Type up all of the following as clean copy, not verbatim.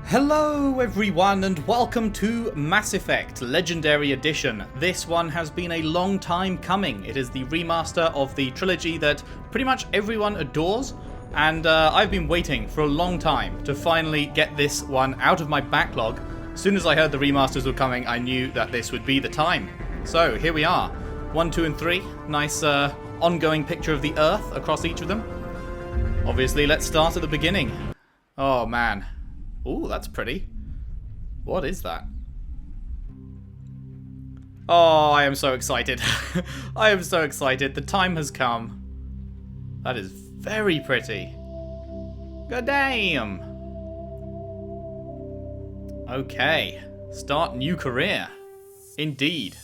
Hello everyone and welcome to Mass Effect Legendary Edition. This one has been a long time coming. It is the remaster of the trilogy that pretty much everyone adores, and I've been waiting for a long time to finally get this one out of my backlog. As soon as I heard the remasters were coming, I knew that this would be the time. So here we are. 1, 2 and 3. Nice ongoing picture of the Earth across each of them. Obviously, let's start at the beginning. Oh man. Ooh, that's pretty. What is that? Oh, I am so excited. I am so excited. The time has come. That is very pretty. God damn. Okay. Start new career. Indeed.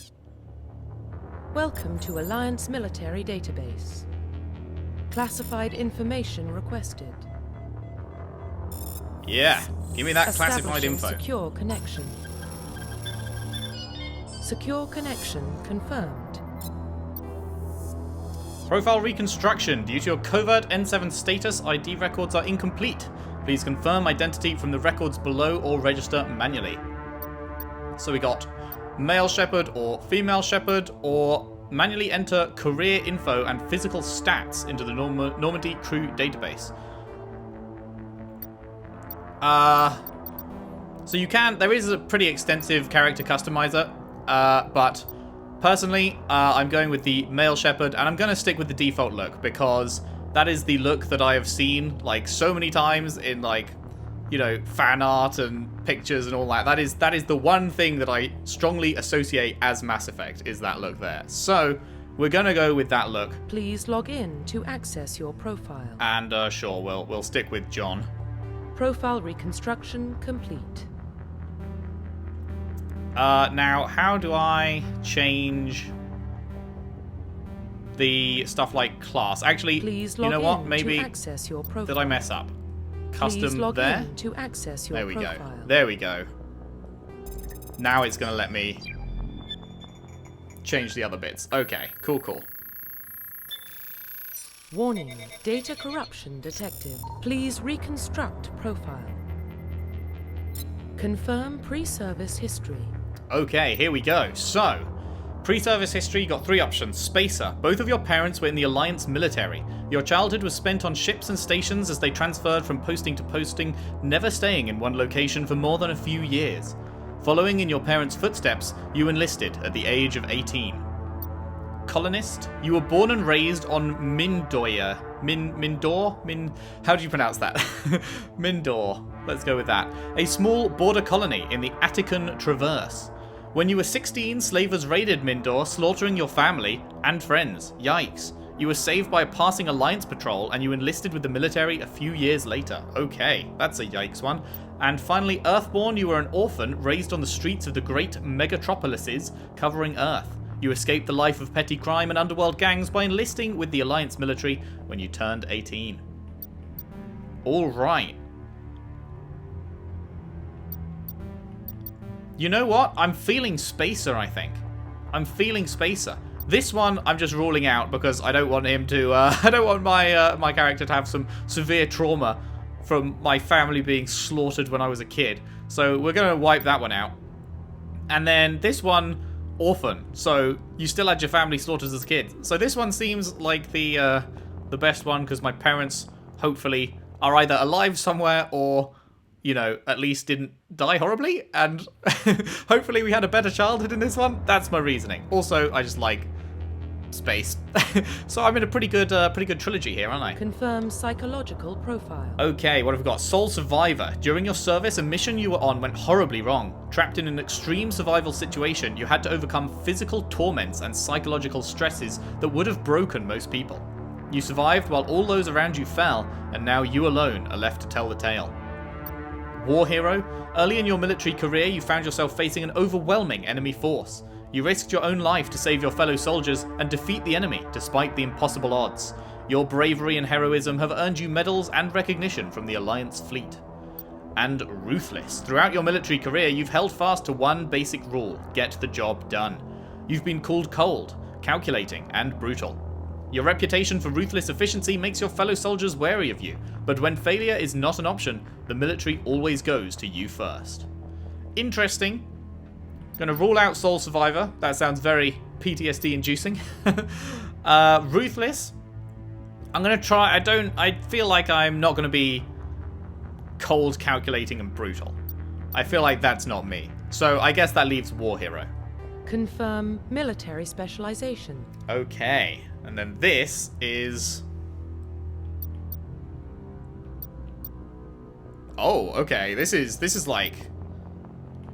Welcome to Alliance Military Database. Classified information requested. Yeah, give me that classified info. Secure connection. Secure connection confirmed. Profile reconstruction. Due to your covert N7 status, ID records are incomplete. Please confirm identity from the records below or register manually. So we got male Shepard or female Shepard, or manually enter career info and physical stats into the Normandy crew database. So you can, there is a pretty extensive character customizer, but personally, I'm going with the male Shepard, and I'm going to stick with the default look, because that is the look that I have seen, like, so many times in, like, you know, fan art and pictures and all that. That is the one thing that I strongly associate as Mass Effect, is that look there. So, we're going to go with that look. Please log in to access your profile. And, sure, we'll stick with John. Profile reconstruction complete. Now, how do I change the stuff like class? Actually, Please you log know what? in Maybe to access your profile. did I mess up? Custom Please log there. in to access your There we profile. go. There we go. Now it's going to let me change the other bits. Okay, cool. Warning, data corruption detected. Please reconstruct profile. Confirm pre-service history. Okay, here we go. So, pre-service history, you got 3 options. Spacer. Both of your parents were in the Alliance military. Your childhood was spent on ships and stations as they transferred from posting to posting, never staying in one location for more than a few years. Following in your parents' footsteps, you enlisted at the age of 18. Colonist. You were born and raised on Mindor. How do you pronounce that? Mindor. Let's go with that. A small border colony in the Attican Traverse. When you were 16, slavers raided Mindor, slaughtering your family and friends. Yikes. You were saved by a passing Alliance patrol, and you enlisted with the military a few years later. Okay, that's a yikes one. And finally, Earthborn. You were an orphan raised on the streets of the great megatropolises covering Earth. You escaped the life of petty crime and underworld gangs by enlisting with the Alliance military when you turned 18. Alright. You know what? I'm feeling Spacer, I think. I'm feeling Spacer. This one I'm just ruling out because I don't want him to, I don't want my character to have some severe trauma from my family being slaughtered when I was a kid. So we're going to wipe that one out. And then this one, orphan. So you still had your family slaughtered as a kid. So this one seems like the best one because my parents hopefully are either alive somewhere or, you know, at least didn't die horribly, and hopefully we had a better childhood in this one. That's my reasoning. Also, I just like space. So I'm in a pretty good trilogy here, aren't I? Confirm psychological profile. Okay, what have we got? Sole survivor. During your service, a mission you were on went horribly wrong. Trapped in an extreme survival situation, you had to overcome physical torments and psychological stresses that would have broken most people. You survived while all those around you fell, and now you alone are left to tell the tale. War hero. Early in your military career, you found yourself facing an overwhelming enemy force. You risked your own life to save your fellow soldiers and defeat the enemy despite the impossible odds. Your bravery and heroism have earned you medals and recognition from the Alliance fleet. And ruthless. Throughout your military career, you've held fast to one basic rule: get the job done. You've been called cold, calculating, and brutal. Your reputation for ruthless efficiency makes your fellow soldiers wary of you, but when failure is not an option, the military always goes to you first. Interesting. Gonna rule out Sole Survivor. That sounds very PTSD inducing. Ruthless. I'm gonna try. I feel like I'm not gonna be cold, calculating, and brutal. I feel like that's not me. So I guess that leaves War Hero. Confirm military specialization. Okay. And then this is... Oh, okay. This is like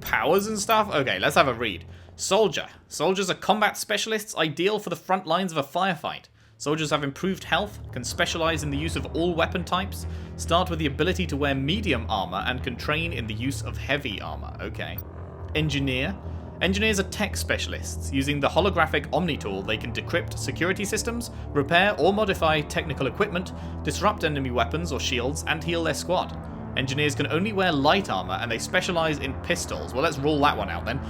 powers and stuff. Okay, let's have a read. Soldier. Soldiers are combat specialists ideal for the front lines of a firefight. Soldiers have improved health, can specialize in the use of all weapon types, start with the ability to wear medium armor, and can train in the use of heavy armor. Okay. Engineer. Engineers are tech specialists. Using the holographic Omni tool, they can decrypt security systems, repair or modify technical equipment, disrupt enemy weapons or shields, and heal their squad. Engineers can only wear light armor, and they specialize in pistols. Well, let's rule that one out then.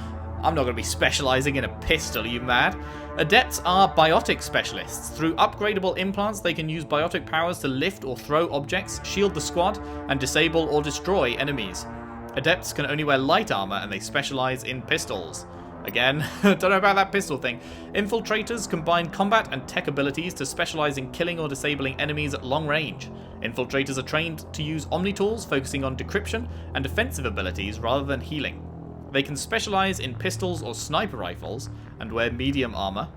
I'm not going to be specializing in a pistol, are you mad? Adepts are biotic specialists. Through upgradable implants, they can use biotic powers to lift or throw objects, shield the squad, and disable or destroy enemies. Adepts can only wear light armor, and they specialize in pistols. Again, don't know about that pistol thing. Infiltrators combine combat and tech abilities to specialize in killing or disabling enemies at long range. Infiltrators are trained to use Omni tools, focusing on decryption and defensive abilities rather than healing. They can specialize in pistols or sniper rifles, and wear medium armor.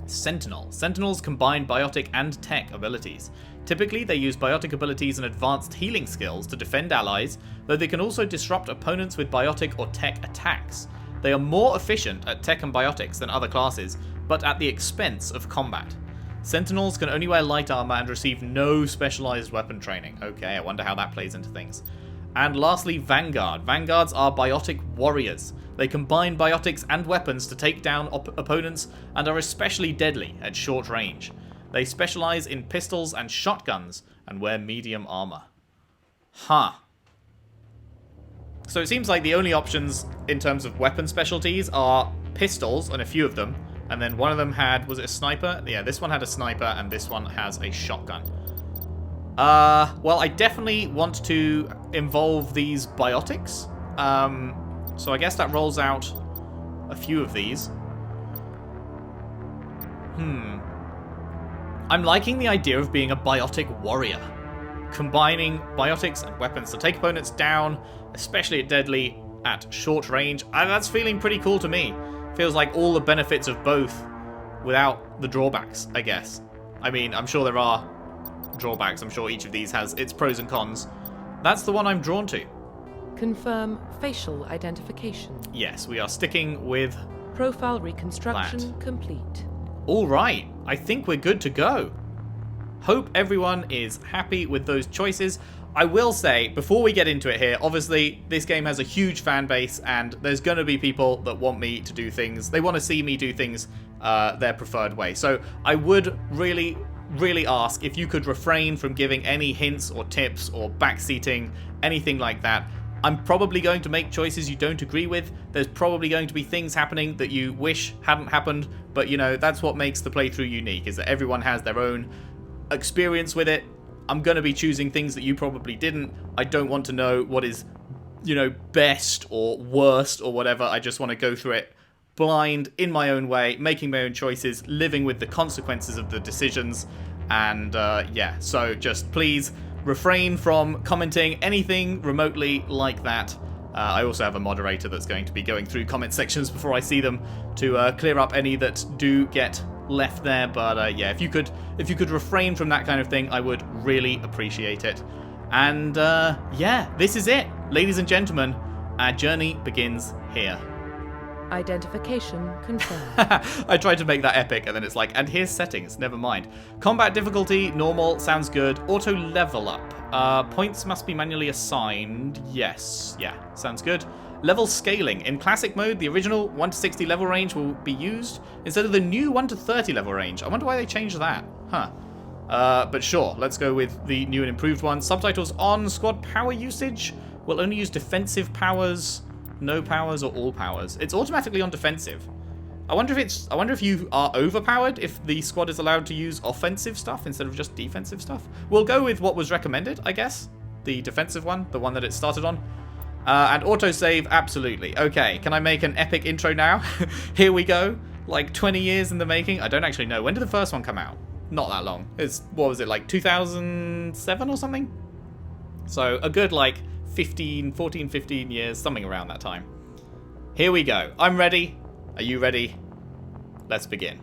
Sentinel. Sentinels combine biotic and tech abilities. Typically, they use biotic abilities and advanced healing skills to defend allies, though they can also disrupt opponents with biotic or tech attacks. They are more efficient at tech and biotics than other classes, but at the expense of combat. Sentinels can only wear light armor and receive no specialized weapon training. Okay, I wonder how that plays into things. And lastly, Vanguard. Vanguards are biotic warriors. They combine biotics and weapons to take down opponents and are especially deadly at short range. They specialize in pistols and shotguns and wear medium armor. Huh. So it seems like the only options in terms of weapon specialties are pistols, and a few of them. And then one of them had, was it a sniper? Yeah, this one had a sniper, and this one has a shotgun. Well, I definitely want to involve these biotics. So I guess that rolls out a few of these. I'm liking the idea of being a biotic warrior. Combining biotics and weapons to take opponents down, especially at deadly, at short range. That's feeling pretty cool to me. Feels like all the benefits of both without the drawbacks, I guess. I mean, I'm sure there are drawbacks. I'm sure each of these has its pros and cons. That's the one I'm drawn to. Confirm facial identification. Yes, we are sticking with Profile reconstruction that. complete. All right, I think we're good to go. Hope everyone is happy with those choices. I will say, before we get into it here, obviously this game has a huge fan base, and there's going to be people that want me to do things. They want to see me do things their preferred way. So I would really ask if you could refrain from giving any hints or tips or backseating, anything like that. I'm probably going to make choices you don't agree with. There's probably going to be things happening that you wish hadn't happened, but you know, that's what makes the playthrough unique, is that everyone has their own experience with it. I'm going to be choosing things that you probably didn't. I don't want to know what is, you know, best or worst or whatever. I just want to go through it blind, in my own way, making my own choices, living with the consequences of the decisions. And yeah, so just please refrain from commenting anything remotely like that. I also have a moderator that's going to be going through comment sections before I see them to clear up any that do get left there. But yeah, if you could refrain from that kind of thing, I would really appreciate it. And yeah, this is it, ladies and gentlemen. Our journey begins here. Identification confirmed. I tried to make that epic, and then it's like, and here's settings, never mind. Combat difficulty, normal, sounds good. Auto level up. Points must be manually assigned. Yes, yeah, sounds good. Level scaling. In classic mode, the original 1 to 60 level range will be used instead of the new 1 to 30 level range. I wonder why they changed that. Huh. But sure, let's go with the new and improved one. Subtitles on. Squad power usage. We'll only use defensive powers. No powers or all powers. It's automatically on defensive. I wonder if you are overpowered if the squad is allowed to use offensive stuff instead of just defensive stuff. We'll go with what was recommended, I guess. The defensive one, the one that it started on. And autosave, absolutely. Okay, can I make an epic intro now? Here we go. Like 20 years in the making. I don't actually know. When did the first one come out? Not that long. What was it, like 2007 or something? So a good like 14, 15 years, something around that time. Here we go. I'm ready. Are you ready? Let's begin.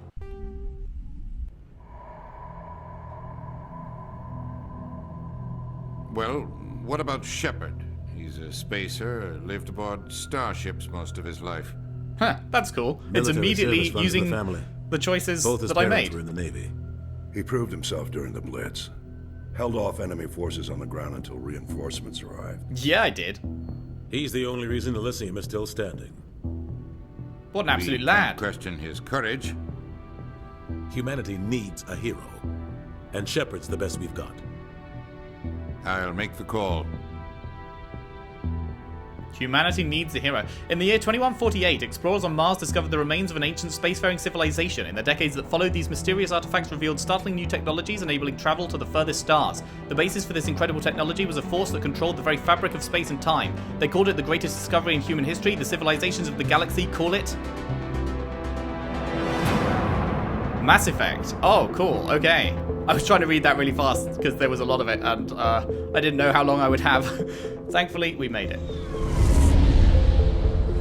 Well, what about Shepard? He's a spacer, lived aboard starships most of his life. Huh, that's cool. It's Military immediately service runs using in the family. the choices Both his that I parents made. were in the Navy. He proved himself during the Blitz. Held off enemy forces on the ground until reinforcements arrived. Yeah, I did. He's the only reason Elysium is still standing. What an absolute We lad. can't question his courage. Humanity needs a hero. And Shepard's the best we've got. I'll make the call. Humanity needs a hero. In the year 2148, explorers on Mars discovered the remains of an ancient spacefaring civilization. In the decades that followed, these mysterious artifacts revealed startling new technologies enabling travel to the furthest stars. The basis for this incredible technology was a force that controlled the very fabric of space and time. They called it the greatest discovery in human history. The civilizations of the galaxy call it Mass Effect. Oh, cool. Okay. I was trying to read that really fast because there was a lot of it and I didn't know how long I would have. Thankfully, we made it.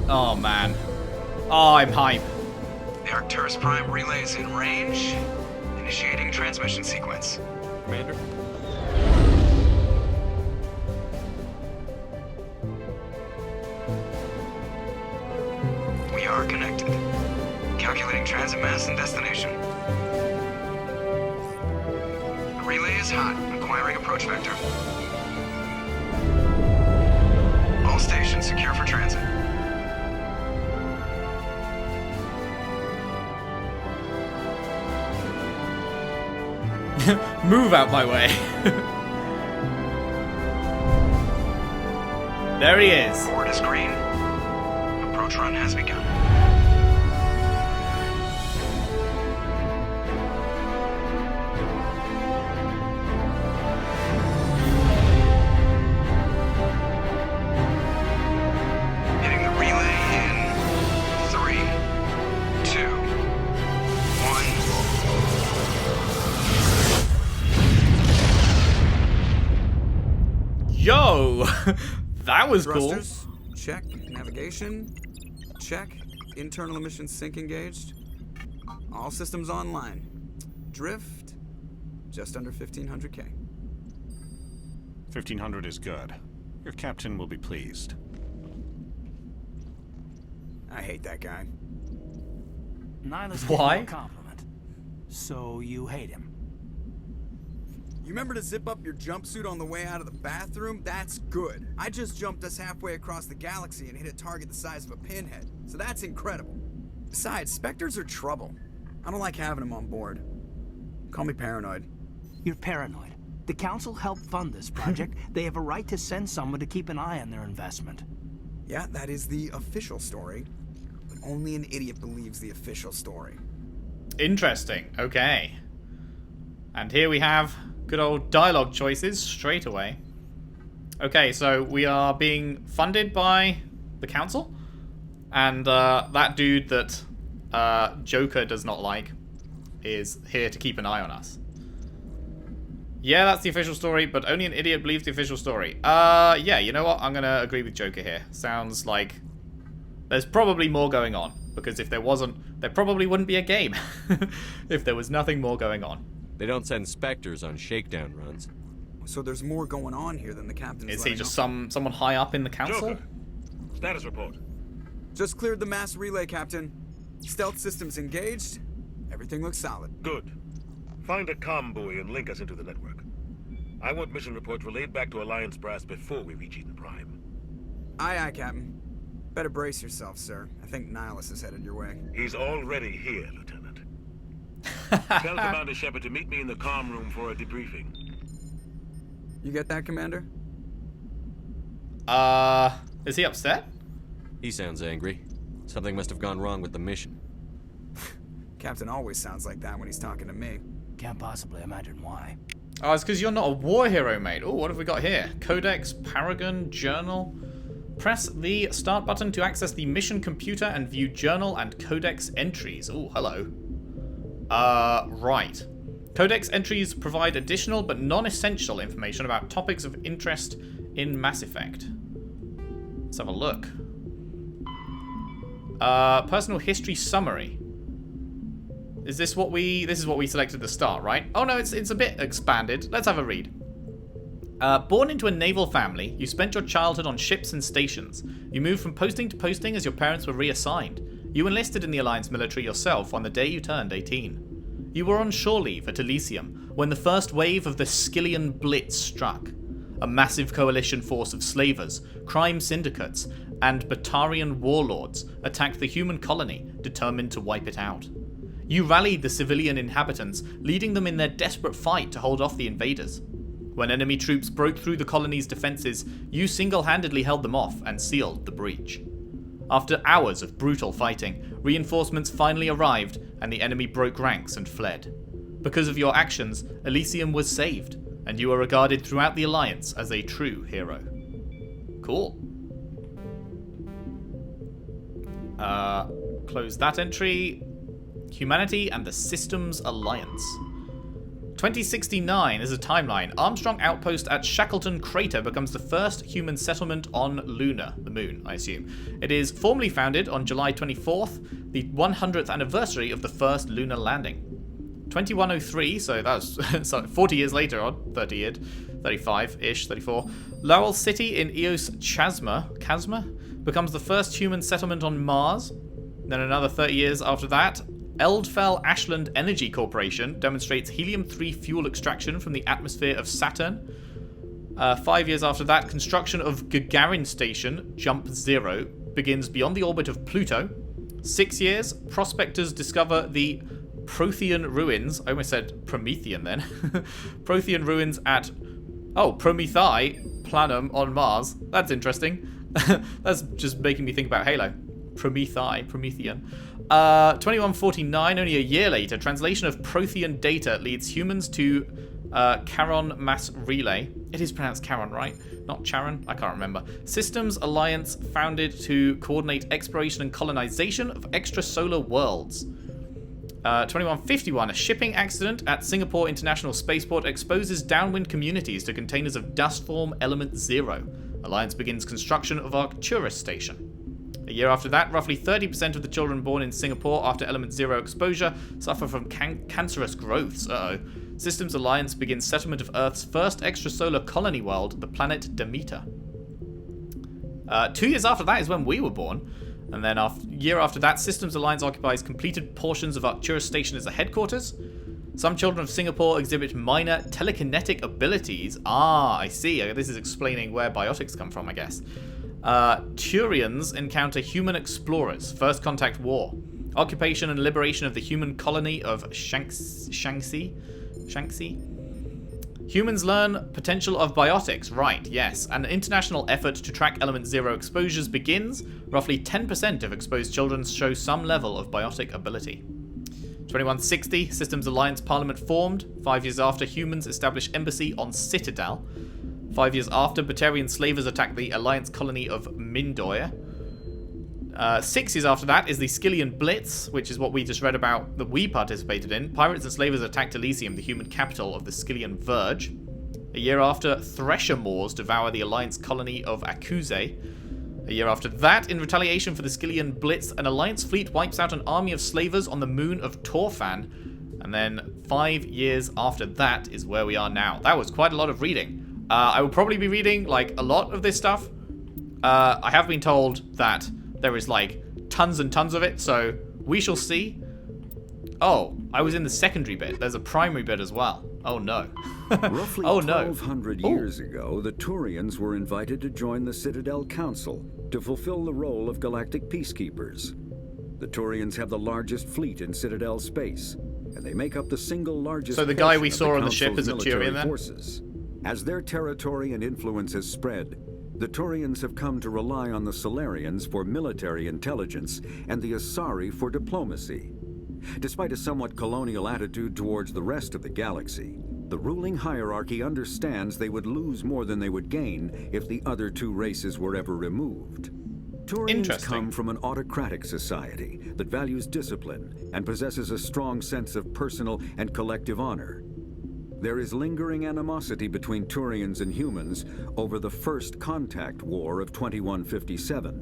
Oh, man. Oh, I'm hype. The Arcturus Prime relay is in range. Initiating transmission sequence. Commander? We are connected. Calculating transit mass and destination. The relay is hot. Acquiring approach vector. All stations secure for transit. Move out my way. There he is. Board is green. Approach run has begun. Hitting the relay in 3, 2, 1. Yo! That was cool. Thrusters, check. Navigation, check. Internal emissions sync engaged. All systems online. Drift, just under 1500K. 1500 is good. Your captain will be pleased. I hate that guy. Nihilus Why? gave you a compliment. So you hate him. You remember to zip up your jumpsuit on the way out of the bathroom? That's good. I just jumped us halfway across the galaxy and hit a target the size of a pinhead. So that's incredible. Besides, Spectres are trouble. I don't like having them on board. Call me paranoid. You're paranoid. The Council helped fund this project. They have a right to send someone to keep an eye on their investment. Yeah, that is the official story. But only an idiot believes the official story. Interesting. Okay. And here we have good old dialogue choices straight away. Okay, so we are being funded by the Council. And that dude that Joker does not like is here to keep an eye on us. Yeah, that's the official story, but only an idiot believes the official story. Yeah, you know what? I'm gonna agree with Joker here. Sounds like there's probably more going on. Because if there wasn't, there probably wouldn't be a game. If there was nothing more going on. They don't send Spectres on shakedown runs. So there's more going on here than the captain Is he just someone high up in the council? Joker, status report. Just cleared the mass relay, Captain. Stealth systems engaged. Everything looks solid. Good. Find a comm buoy and link us into the network. I want mission reports relayed back to Alliance brass before we reach Eden Prime. Aye, aye, Captain. Better brace yourself, sir. I think Nihilus is headed your way. He's already here, Lieutenant. Tell Commander Shepard to meet me in the comm room for a debriefing. You get that, Commander? Is he upset? He sounds angry. Something must have gone wrong with the mission. Captain always sounds like that when he's talking to me. Can't possibly imagine why. Oh, it's because you're not a war hero, mate. Oh, what have we got here? Codex, Paragon, Journal. Press the start button to access the mission computer and view journal and codex entries. Oh, hello. Right. Codex entries provide additional but non-essential information about topics of interest in Mass Effect. Let's have a look. Personal history summary. This is what we selected at the start, right? Oh no, it's a bit expanded. Let's have a read. Born into a naval family, you spent your childhood on ships and stations. You moved from posting to posting as your parents were reassigned. You enlisted in the Alliance military yourself on the day you turned 18. You were on shore leave at Elysium when the first wave of the Skillian Blitz struck. A massive coalition force of slavers, crime syndicates, and Batarian warlords attacked the human colony, determined to wipe it out. You rallied the civilian inhabitants, leading them in their desperate fight to hold off the invaders. When enemy troops broke through the colony's defences, you single-handedly held them off and sealed the breach. After hours of brutal fighting, reinforcements finally arrived and the enemy broke ranks and fled. Because of your actions, Elysium was saved, and you are regarded throughout the Alliance as a true hero. Cool. Close that entry. Humanity and the Systems Alliance. 2069 is a timeline. Armstrong Outpost at Shackleton Crater becomes the first human settlement on Luna, the moon, I assume. It is formally founded on July 24th, the 100th anniversary of the first lunar landing. 2103, so that's 40 years later, or 30 years, 35-ish, 34. Laurel City in Eos Chasma becomes the first human settlement on Mars. Then another 30 years after that, Eldfell Ashland Energy Corporation demonstrates helium-3 fuel extraction from the atmosphere of Saturn. 5 years after that, construction of Gagarin Station, Jump Zero, begins beyond the orbit of Pluto. 6 years, prospectors discover the Prothean ruins. I almost said Promethean then. Prothean ruins at, Prometheus Planum on Mars. That's interesting. That's just making me think about Halo. Promethean. 2149, only a year later, translation of Prothean data leads humans to Charon mass relay. It is pronounced Charon, right? Not Charon? I can't remember. Systems Alliance founded to coordinate exploration and colonization of extrasolar worlds. 2151, a shipping accident at Singapore International Spaceport exposes downwind communities to containers of dust form element 0. Alliance begins construction of Arcturus Station. A year after that, roughly 30% of the children born in Singapore after element 0 exposure suffer from cancerous growths. Systems Alliance begins settlement of Earth's first extrasolar colony world, the planet Demeter. 2 years after that is when we were born. And then a year after that, Systems Alliance occupies completed portions of Arcturus Station as a headquarters. Some children of Singapore exhibit minor telekinetic abilities. I see. This is explaining where biotics come from, I guess. Turians encounter human explorers. First Contact War. Occupation and liberation of the human colony of Shanxi. Humans learn potential of biotics. Right, yes. An international effort to track element 0 exposures begins. Roughly 10% of exposed children show some level of biotic ability. 2160, Systems Alliance Parliament formed. 5 years after, humans establish embassy on Citadel. 5 years after, Batarian slavers attack the Alliance colony of Mindoir. 6 years after that is the Skillian Blitz, which is what we just read about that we participated in. Pirates and slavers attacked Elysium, the human capital of the Skillian Verge. A year after, Thresher Moors devour the Alliance colony of Akuse. A year after that, in retaliation for the Skillian Blitz, an Alliance fleet wipes out an army of slavers on the moon of Torfan. And then 5 years after that is where we are now. That was quite a lot of reading. I will probably be reading, like, a lot of this stuff. I have been told that there is, like, tons and tons of it, so we shall see. Oh, I was in the secondary bit. There's a primary bit as well. Oh, no. Roughly oh, no. 1,200 years ago, the Turians were invited to join the Citadel Council to fulfill the role of galactic peacekeepers. The Turians have the largest fleet in Citadel space, and they make up the single largest. So the guy we saw on the ship is a Turian then? Forces. As their territory and influence has spread, the Turians have come to rely on the Solarians for military intelligence and the Asari for diplomacy. Despite a somewhat colonial attitude towards the rest of the galaxy, the ruling hierarchy understands they would lose more than they would gain if the other two races were ever removed. Turians come from an autocratic society that values discipline and possesses a strong sense of personal and collective honor. There is lingering animosity between Turians and humans over the First Contact War of 2157,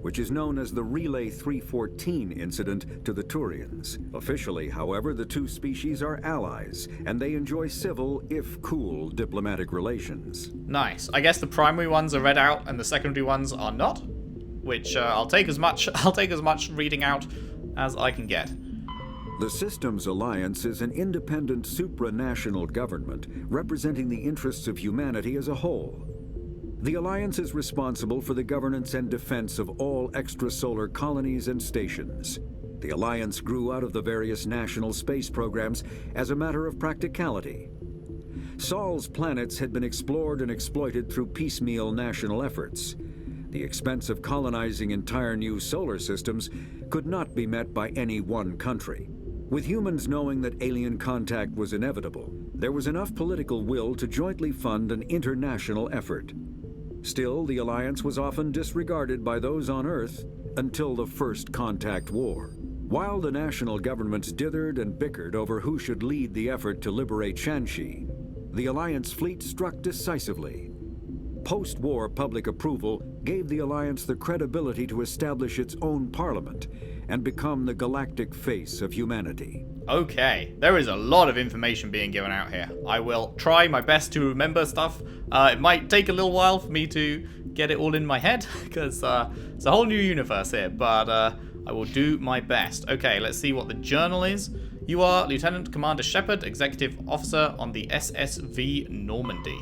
which is known as the Relay 314 incident to the Turians. Officially, however, the two species are allies, and they enjoy civil, if cool, diplomatic relations. Nice. I guess the primary ones are read out and the secondary ones are not, which I'll take as much reading out as I can get. The Systems Alliance is an independent supranational government representing the interests of humanity as a whole. The Alliance is responsible for the governance and defense of all extrasolar colonies and stations. The Alliance grew out of the various national space programs as a matter of practicality. Sol's planets had been explored and exploited through piecemeal national efforts. The expense of colonizing entire new solar systems could not be met by any one country. With humans knowing that alien contact was inevitable, there was enough political will to jointly fund an international effort. Still, the Alliance was often disregarded by those on Earth until the First Contact War. While the national governments dithered and bickered over who should lead the effort to liberate Shanxi, the Alliance fleet struck decisively. Post-war public approval gave the Alliance the credibility to establish its own parliament and become the galactic face of humanity. Okay, there is a lot of information being given out here. I will try my best to remember stuff. It might take a little while for me to get it all in my head, because it's a whole new universe here, but I will do my best. Okay, let's see what the journal is. You are Lieutenant Commander Shepard, Executive Officer on the SSV Normandy.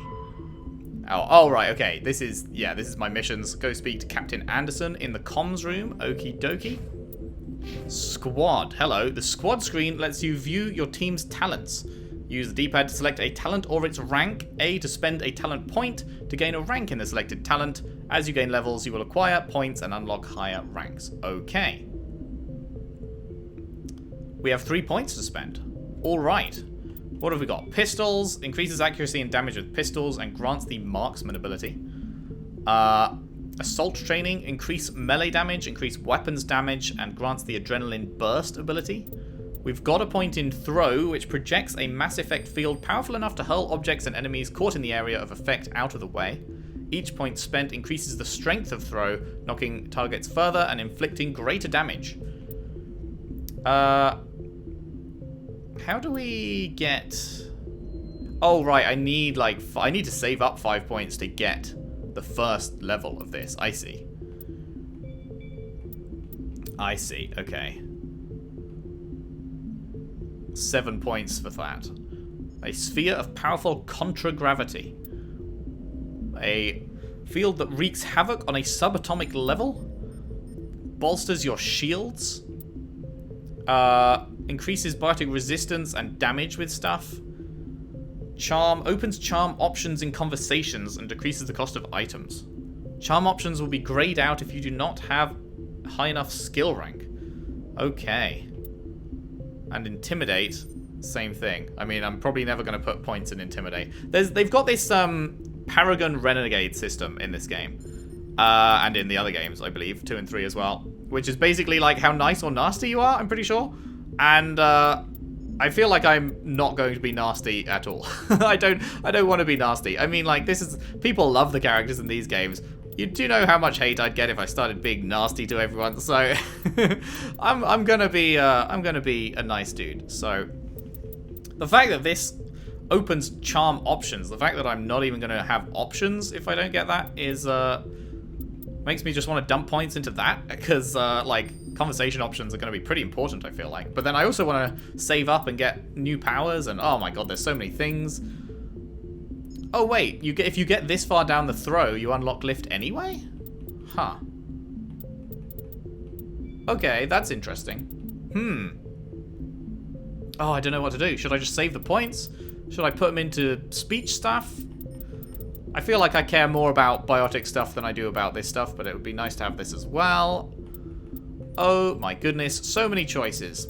Oh, right, okay. This is my missions. Go speak to Captain Anderson in the comms room. Okie dokie. Squad. Hello. The squad screen lets you view your team's talents. Use the D-pad to select a talent or its rank. A to spend a talent point to gain a rank in the selected talent. As you gain levels, you will acquire points and unlock higher ranks. Okay. We have 3 points to spend. All right. What have we got? Pistols. Increases accuracy and damage with pistols and grants the marksman ability. Assault training. Increase melee damage, increase weapons damage, and grants the adrenaline burst ability. We've got a point in throw, which projects a mass effect field powerful enough to hurl objects and enemies caught in the area of effect out of the way. Each point spent increases the strength of throw, knocking targets further and inflicting greater damage. How do we get... Oh, right, I need to save up 5 points to get the first level of this. I see. Okay. 7 points for that. A sphere of powerful contragravity. A field that wreaks havoc on a subatomic level. Bolsters your shields. Increases biotic resistance and damage with stuff. Charm. Opens charm options in conversations and decreases the cost of items. Charm options will be grayed out if you do not have high enough skill rank. Okay. And Intimidate, same thing. I mean, I'm probably never going to put points in Intimidate. They've got this Paragon Renegade system in this game. And in the other games, I believe, 2 and 3 as well. Which is basically like how nice or nasty you are, I'm pretty sure. And I feel like I'm not going to be nasty at all. I don't want to be nasty. I mean, like, people love the characters in these games. You do know how much hate I'd get if I started being nasty to everyone. So I'm gonna be a nice dude. So the fact that this opens charm options, the fact that I'm not even gonna have options if I don't get that is makes me just want to dump points into that, because like conversation options are going to be pretty important, I feel like. But then I also want to save up and get new powers, and oh my god, there's so many things. Oh wait, if you get this far down the throw, you unlock lift anyway? Huh. Okay, that's interesting. Oh, I don't know what to do. Should I just save the points? Should I put them into speech stuff? I feel like I care more about biotic stuff than I do about this stuff, but it would be nice to have this as well. Oh my goodness, so many choices.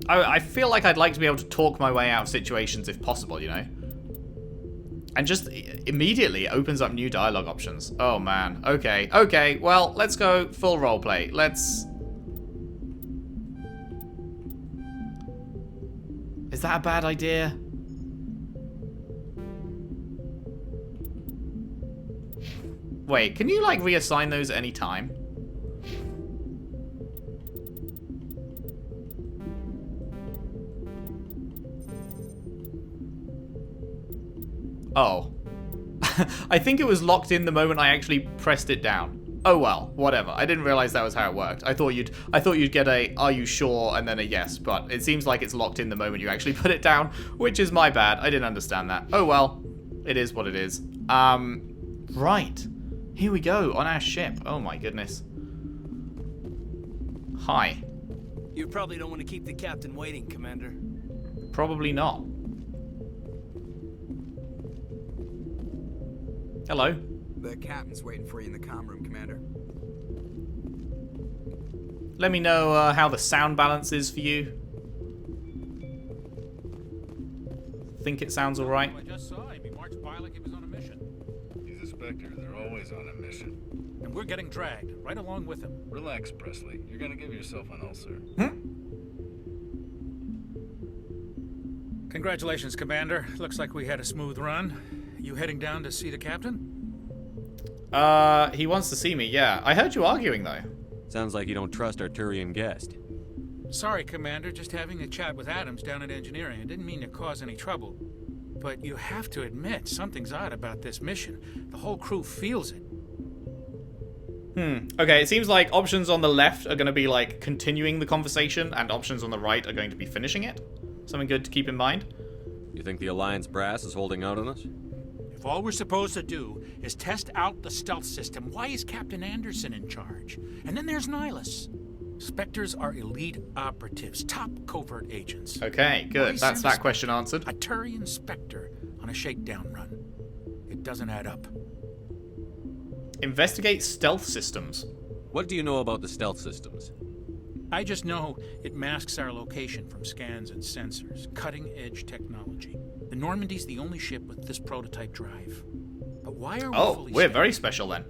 I feel like I'd like to be able to talk my way out of situations if possible, you know? And just immediately opens up new dialogue options. Oh, man. Okay. Okay, well, let's go full roleplay. Let's... Is that a bad idea? Wait, can you, like, reassign those at any time? Oh. I think it was locked in the moment I actually pressed it down. Oh well, whatever. I didn't realize that was how it worked. I thought you'd get a "are you sure?" and then a yes, but it seems like it's locked in the moment you actually put it down, which is my bad. I didn't understand that. Oh well. It is what it is. Right. Here we go on our ship. Oh my goodness. Hi. You probably don't want to keep the captain waiting, Commander. Probably not. Hello. The captain's waiting for you in the comm room, Commander. Let me know how the sound balance is for you. Think it sounds alright. I just saw him. He marched by like he was on a mission. He's a Spectre. They're always on a mission. And we're getting dragged, right along with him. Relax, Presley. You're gonna give yourself an ulcer. Congratulations, Commander. Looks like we had a smooth run. You heading down to see the captain? He wants to see me, yeah. I heard you arguing, though. Sounds like you don't trust our Turian guest. Sorry, Commander. Just having a chat with Adams down at engineering. I didn't mean to cause any trouble. But you have to admit, something's odd about this mission. The whole crew feels it. Okay, it seems like options on the left are going to be, like, continuing the conversation, and options on the right are going to be finishing it. Something good to keep in mind. You think the Alliance brass is holding out on us? If all we're supposed to do is test out the stealth system, why is Captain Anderson in charge? And then there's Nihilus. Spectres are elite operatives, top covert agents. Okay, good. Why That's send that question answered. A Turian Spectre on a shakedown run. It doesn't add up. Investigate stealth systems. What do you know about the stealth systems? I just know it masks our location from scans and sensors. Cutting-edge technology. The Normandy's the only ship with this prototype drive. But why are we fully we're staffed? very special then.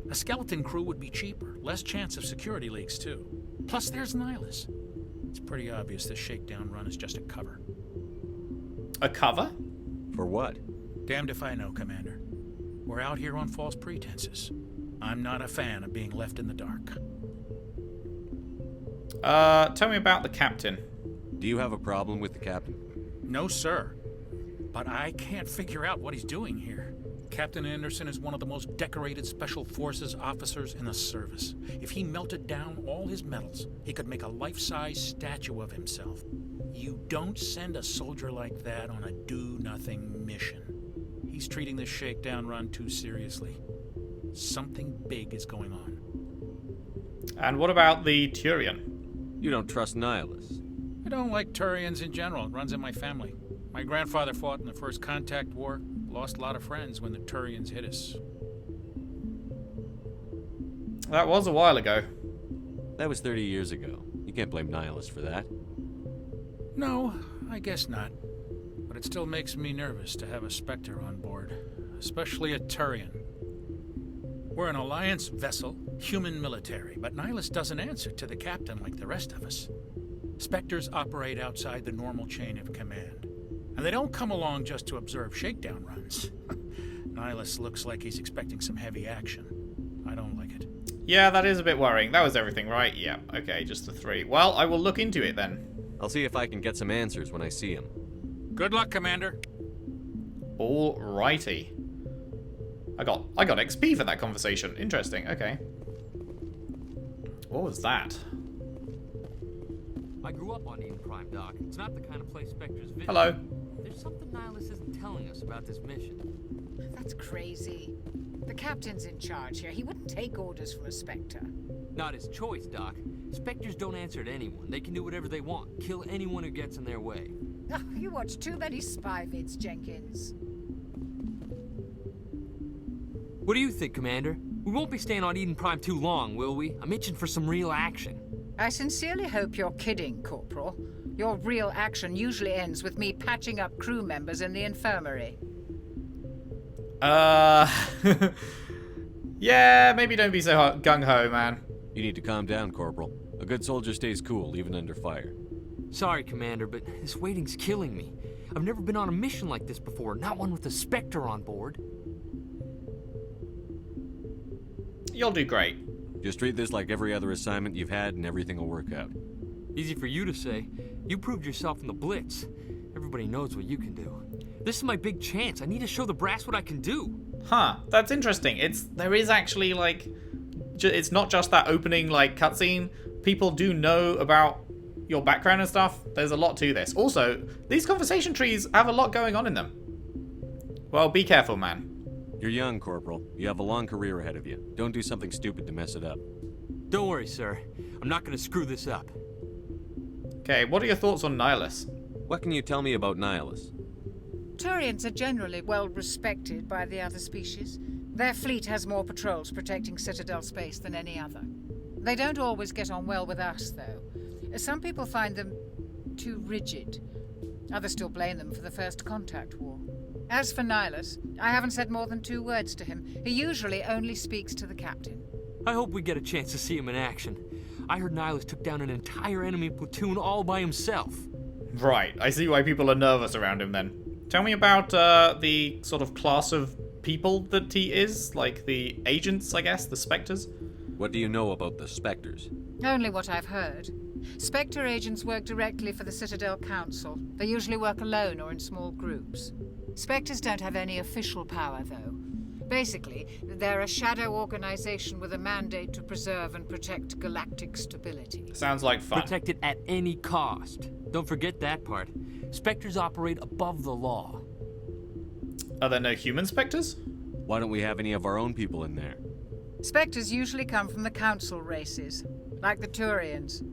A skeleton crew would be cheaper. Less chance of security leaks, too. Plus, there's Nihilus. It's pretty obvious this shakedown run is just a cover. A cover? For what? Damned if I know, Commander. We're out here on false pretenses. I'm not a fan of being left in the dark. Tell me about the captain. Do you have a problem with the captain? No, sir. But I can't figure out what he's doing here. Captain Anderson is one of the most decorated Special Forces officers in the service. If he melted down all his medals, he could make a life-size statue of himself. You don't send a soldier like that on a do-nothing mission. He's treating this shakedown run too seriously. Something big is going on. And what about the Turian? You don't trust Nihilus? I don't like Turians in general. It runs in my family. My grandfather fought in the First Contact War. Lost a lot of friends when the Turians hit us. That was a while ago. That was 30 years ago. You can't blame Nihilus for that. No, I guess not. But it still makes me nervous to have a Spectre on board. Especially a Turian. We're an Alliance vessel, human military, but Nihilus doesn't answer to the captain like the rest of us. Spectres operate outside the normal chain of command. And they don't come along just to observe shakedown runs. Nihilus looks like he's expecting some heavy action. I don't like it. Yeah, that is a bit worrying. That was everything, right? Yeah, okay, just the three. Well, I will look into it then. I'll see if I can get some answers when I see him. Good luck, Commander. Alrighty. I got XP for that conversation. Interesting, okay. What was that? I grew up on Eden Prime, Doc. It's not the kind of place Spectres visit. Hello. There's something Nihilus isn't telling us about this mission. That's crazy. The captain's in charge here. He wouldn't take orders from a Spectre. Not his choice, Doc. Spectres don't answer to anyone. They can do whatever they want. Kill anyone who gets in their way. Oh, you watch too many spy vids, Jenkins. What do you think, Commander? We won't be staying on Eden Prime too long, will we? I'm itching for some real action. I sincerely hope you're kidding, Corporal. Your real action usually ends with me patching up crew members in the infirmary. Yeah, maybe don't be so gung-ho, man. You need to calm down, Corporal. A good soldier stays cool, even under fire. Sorry, Commander, but this waiting's killing me. I've never been on a mission like this before, not one with a Spectre on board. You'll do great. Just treat this like every other assignment you've had and everything will work out. Easy for you to say. You proved yourself in the Blitz. Everybody knows what you can do. This is my big chance. I need to show the brass what I can do. Huh, that's interesting. There is actually, like, it's not just that opening, like, cutscene. People do know about your background and stuff. There's a lot to this. Also, these conversation trees have a lot going on in them. Well, be careful, man. You're young, Corporal. You have a long career ahead of you. Don't do something stupid to mess it up. Don't worry, sir. I'm not going to screw this up. Okay, what are your thoughts on Nihilus? What can you tell me about Nihilus? Turians are generally well respected by the other species. Their fleet has more patrols protecting Citadel space than any other. They don't always get on well with us, though. Some people find them too rigid. Others still blame them for the First Contact War. As for Nihilus, I haven't said more than 2 words to him. He usually only speaks to the captain. I hope we get a chance to see him in action. I heard Nihilus took down an entire enemy platoon all by himself. Right, I see why people are nervous around him then. Tell me about the sort of class of people that he is, like the agents, I guess, the Spectres. What do you know about the Spectres? Only what I've heard. Spectre agents work directly for the Citadel Council. They usually work alone or in small groups. Spectres don't have any official power, though. Basically, they're a shadow organization with a mandate to preserve and protect galactic stability. Sounds like fun. Protect it at any cost. Don't forget that part. Spectres operate above the law. Are there no human Spectres? Why don't we have any of our own people in there? Spectres usually come from the Council races, like the Turians.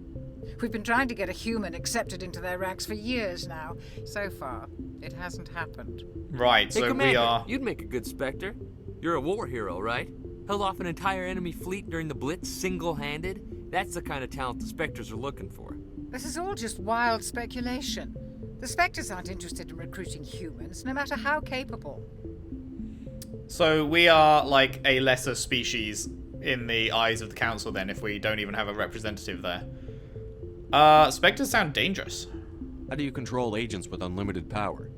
We've been trying to get a human accepted into their ranks for years now. So far, it hasn't happened. Right, hey, so Commander, we are... You'd make a good Spectre. You're a war hero, right? Held off an entire enemy fleet during the Blitz single-handed? That's the kind of talent the Spectres are looking for. This is all just wild speculation. The Spectres aren't interested in recruiting humans, no matter how capable. So we are like a lesser species in the eyes of the Council then, if we don't even have a representative there. Spectres sound dangerous. How do you control agents with unlimited power?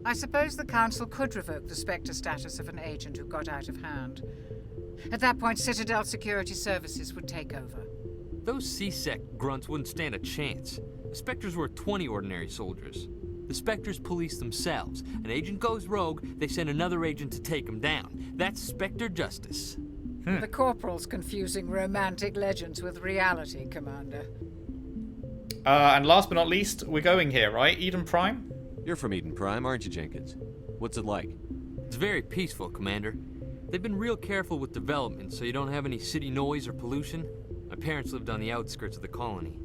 I suppose the Council could revoke the Spectre status of an agent who got out of hand. At that point, Citadel Security Services would take over. Those C-Sec grunts wouldn't stand a chance. The Spectres were 20 ordinary soldiers. The Spectres police themselves. An agent goes rogue, they send another agent to take him down. That's Spectre justice. The Corporal's confusing romantic legends with reality, Commander. And last but not least, we're going here, right? Eden Prime? You're from Eden Prime, aren't you, Jenkins? What's it like? It's very peaceful, Commander. They've been real careful with development, so you don't have any city noise or pollution. My parents lived on the outskirts of the colony.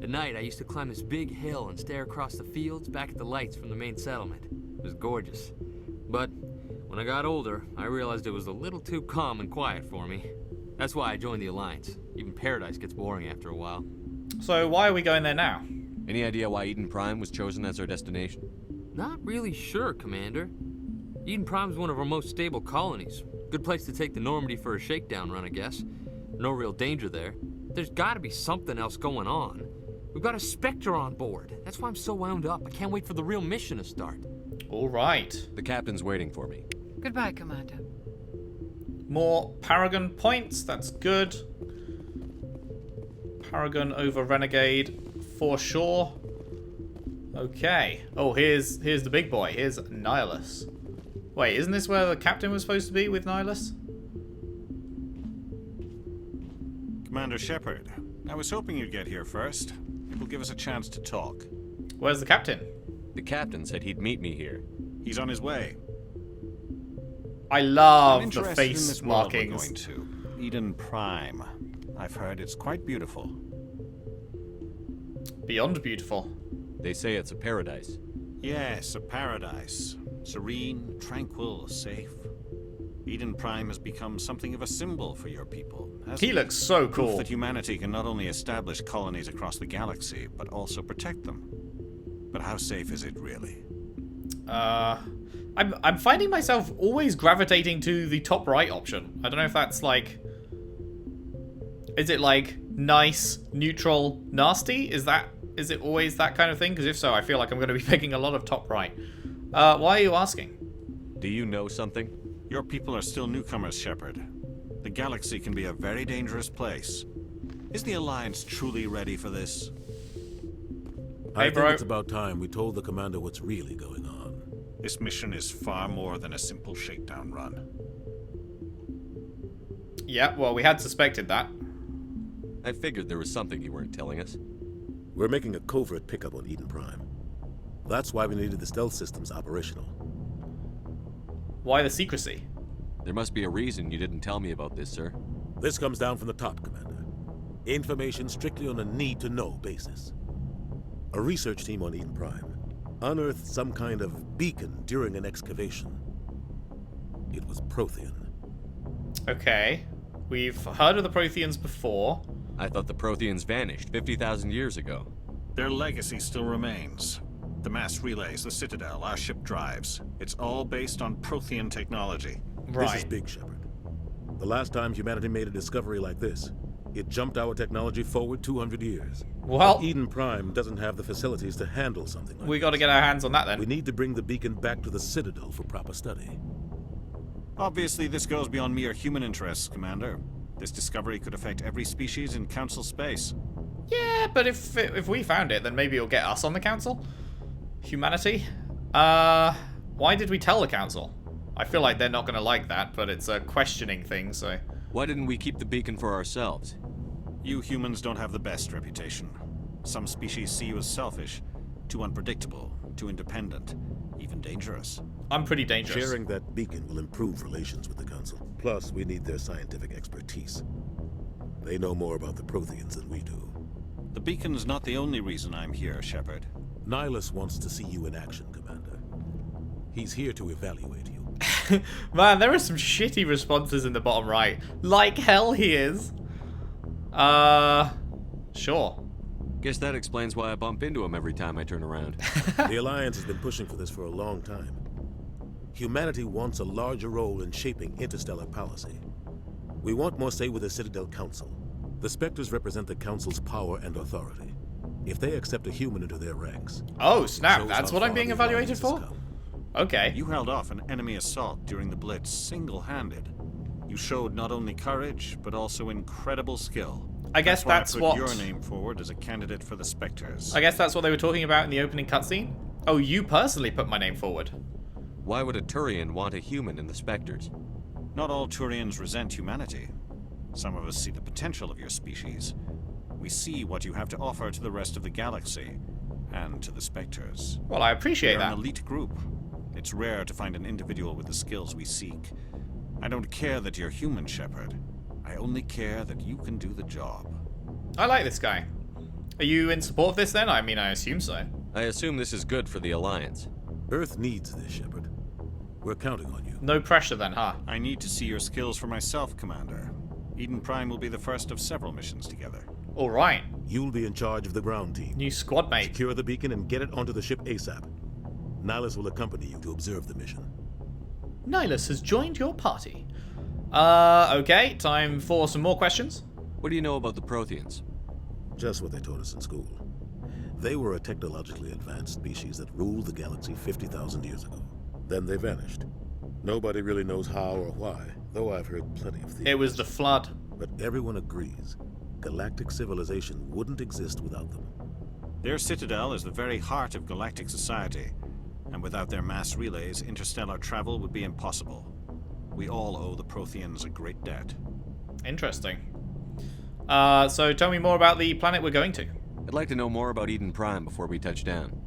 At night, I used to climb this big hill and stare across the fields back at the lights from the main settlement. It was gorgeous. But when I got older, I realized it was a little too calm and quiet for me. That's why I joined the Alliance. Even Paradise gets boring after a while. So why are we going there now? Any idea why Eden Prime was chosen as our destination? Not really sure, Commander. Eden Prime's one of our most stable colonies. Good place to take the Normandy for a shakedown run, I guess. No real danger there. There's gotta be something else going on. We've got a Spectre on board. That's why I'm so wound up. I can't wait for the real mission to start. All right. The captain's waiting for me. Goodbye, Commander. More Paragon points. That's good. Paragon over Renegade for sure. Okay. Oh, here's the big boy. Here's Nihilus. Wait, isn't this where the captain was supposed to be with Nihilus? Commander Shepard, I was hoping you'd get here first. It will give us a chance to talk. Where's the captain? The captain said he'd meet me here. He's on his way. I love I'm the interested face in this world we're markings. going to. Eden Prime. I've heard it's quite beautiful. Beyond beautiful. They say it's a paradise. Yes, a paradise. Serene, tranquil, safe. Eden Prime has become something of a symbol for your people. He looks so Proof cool. that humanity can not only establish colonies across the galaxy, but also protect them. But how safe is it really? I'm finding myself always gravitating to the top right option. I don't know if that's like... Is it like nice, neutral, nasty? Is it always that kind of thing? Because if so, I feel like I'm going to be picking a lot of top right. Why are you asking? Do you know something? Your people are still newcomers, Shepard. The galaxy can be a very dangerous place. Is the Alliance truly ready for this? I think it's about time we told the commander what's really going on. This mission is far more than a simple shakedown run. Yeah, well, we had suspected that. I figured there was something you weren't telling us. We're making a covert pickup on Eden Prime. That's why we needed the stealth systems operational. Why the secrecy? There must be a reason you didn't tell me about this, sir. This comes down from the top, Commander. Information strictly on a need-to-know basis. A research team on Eden Prime unearthed some kind of beacon during an excavation. It was Prothean. Okay. We've heard of the Protheans before. I thought the Protheans vanished 50,000 years ago. Their legacy still remains. The mass relays, the Citadel, our ship drives. It's all based on Prothean technology. Right. This is big, Shepard. The last time humanity made a discovery like this, it jumped our technology forward 200 years. Well, but Eden Prime doesn't have the facilities to handle something like we got to get our hands on that then. We need to bring the beacon back to the Citadel for proper study. Obviously, this goes beyond mere human interests, Commander. This discovery could affect every species in Council space. Yeah, but if we found it, then maybe it'll get us on the Council? Humanity? Why did we tell the Council? I feel like they're not going to like that, but it's a questioning thing, so... Why didn't we keep the beacon for ourselves? You humans don't have the best reputation. Some species see you as selfish, too unpredictable, too independent, even dangerous. I'm pretty dangerous. Sharing that beacon will improve relations with the Council. Plus, we need their scientific expertise. They know more about the Protheans than we do. The beacon's not the only reason I'm here, Shepard. Nihilus wants to see you in action, Commander. He's here to evaluate you. Man, there are some shitty responses in the bottom right. Like hell he is. Sure. Guess that explains why I bump into him every time I turn around. The Alliance has been pushing for this for a long time. Humanity wants a larger role in shaping interstellar policy. We want more say with the Citadel Council. The Spectres represent the Council's power and authority. If they accept a human into their ranks... Oh, snap. That's what I'm being evaluated for? Okay. You held off an enemy assault during the Blitz single-handed. You showed not only courage, but also incredible skill. I guess that's why I put what... your name forward as a candidate for the Spectres. I guess that's what they were talking about in the opening cutscene? Oh, you personally put my name forward. Why would a Turian want a human in the Spectres? Not all Turians resent humanity. Some of us see the potential of your species. We see what you have to offer to the rest of the galaxy, and to the Spectres. Well, I appreciate that. We're an elite group. It's rare to find an individual with the skills we seek. I don't care that you're human, Shepard. I only care that you can do the job. I like this guy. Are you in support of this then? I mean, I assume so. I assume this is good for the Alliance. Earth needs this, Shepard. We're counting on you. No pressure then, huh? I need to see your skills for myself, Commander. Eden Prime will be the first of several missions together. Alright. You'll be in charge of the ground team. New squad mate. Secure the beacon and get it onto the ship ASAP. Nihilus will accompany you to observe the mission. Nihilus has joined your party. Okay, time for some more questions. What do you know about the Protheans? Just what they taught us in school. They were a technologically advanced species that ruled the galaxy 50,000 years ago. Then they vanished. Nobody really knows how or why, though I've heard plenty of theories. It was the Flood. But everyone agrees, galactic civilization wouldn't exist without them. Their citadel is the very heart of galactic society, and without their mass relays, interstellar travel would be impossible. We all owe the Protheans a great debt. Interesting. So tell me more about the planet we're going to. I'd like to know more about Eden Prime before we touch down.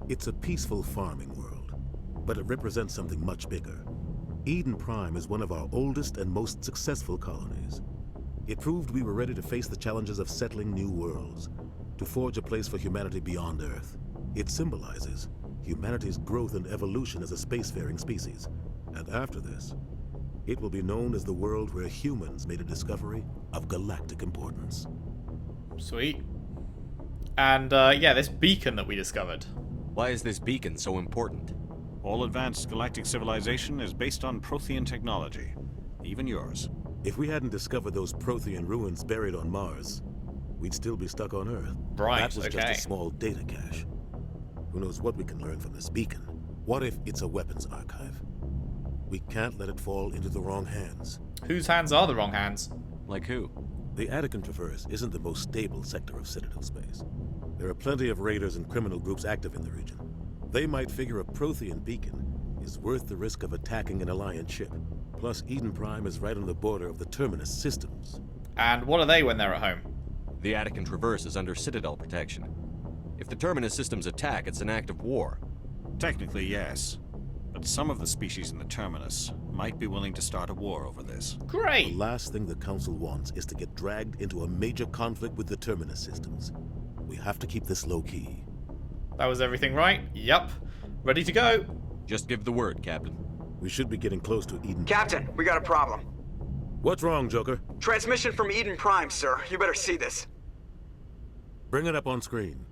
It's a peaceful farming world, but it represents something much bigger. Eden Prime is one of our oldest and most successful colonies. It proved we were ready to face the challenges of settling new worlds, to forge a place for humanity beyond Earth. It symbolizes humanity's growth and evolution as a spacefaring species. And after this, it will be known as the world where humans made a discovery of galactic importance. Sweet. And yeah, this beacon that we discovered. Why is this beacon so important? All advanced galactic civilization is based on Prothean technology. Even yours. If we hadn't discovered those Prothean ruins buried on Mars, we'd still be stuck on Earth. Right, that was okay. just a small data cache. Who knows what we can learn from this beacon? What if it's a weapons archive? We can't let it fall into the wrong hands. Whose hands are the wrong hands? Like who? The Attican Traverse isn't the most stable sector of Citadel space. There are plenty of raiders and criminal groups active in the region. They might figure a Prothean beacon is worth the risk of attacking an Alliance ship. Plus, Eden Prime is right on the border of the Terminus systems. And what are they when they're at home? The Attican Traverse is under Citadel protection. If the Terminus systems attack, it's an act of war. Technically, yes. But some of the species in the Terminus might be willing to start a war over this. Great! The last thing the Council wants is to get dragged into a major conflict with the Terminus systems. We have to keep this low-key. That was everything right? Yup. Ready to go. Just give the word, Captain. We should be getting close to Eden. Captain, we got a problem. What's wrong, Joker? Transmission from Eden Prime, sir. You better see this. Bring it up on screen.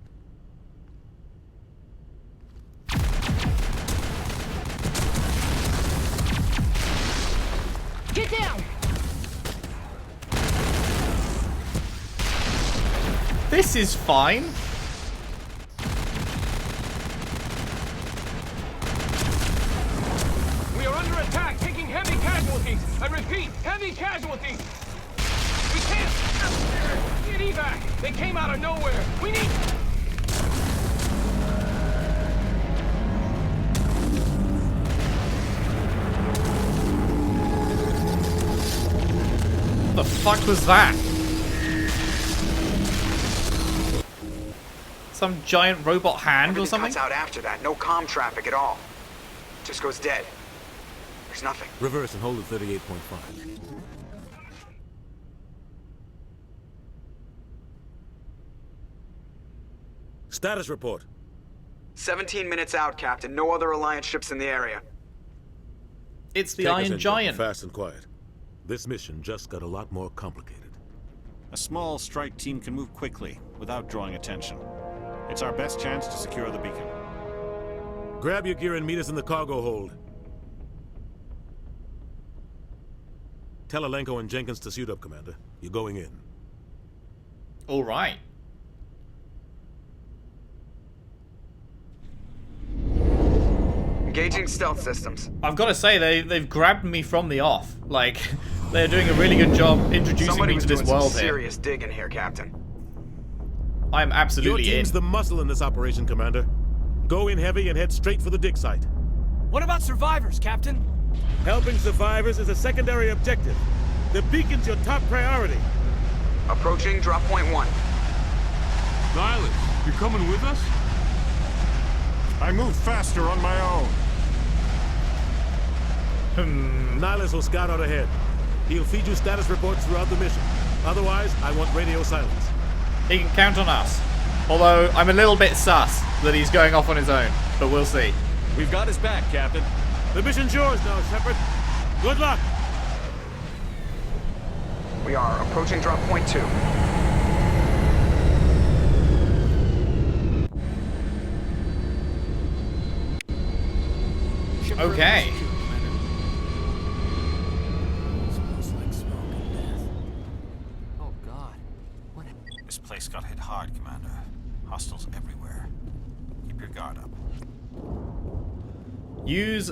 Get down! This is fine. We are under attack, taking heavy casualties. I repeat, heavy casualties. We can't get evac. They came out of nowhere. We need. What the fuck was that? Some giant robot hand or something? Cuts out after that. No comm traffic at all. Just goes dead. There's nothing. Reverse and hold at 38.5. Status report. 17 minutes out, Captain. No other Alliance ships in the area. It's the Take us Iron in, Giant. Fast and quiet. This mission just got a lot more complicated. A small strike team can move quickly, without drawing attention. It's our best chance to secure the beacon. Grab your gear and meet us in the cargo hold. Tell Alenko and Jenkins to suit up, Commander. You're going in. All right. Engaging stealth systems. I've got to say, they've grabbed me from the off. Like, they're doing a really good job introducing me to this world here. Serious digging here, Captain. I'm absolutely Your team's the muscle in this operation, Commander. Go in heavy and head straight for the dig site. What about survivors, Captain? Helping survivors is a secondary objective. The beacon's your top priority. Approaching drop point 1. Nihilus, you coming with us? I move faster on my own. Nihilus will scout out ahead. He'll feed you status reports throughout the mission. Otherwise, I want radio silence. He can count on us. Although, I'm a little bit sus that he's going off on his own. But we'll see. We've got his back, Captain. The mission's yours now, Shepard. Good luck. We are approaching drop point 2. Okay. Oh God. What? This place got hit hard, Commander. Hostiles everywhere. Keep your guard up. Use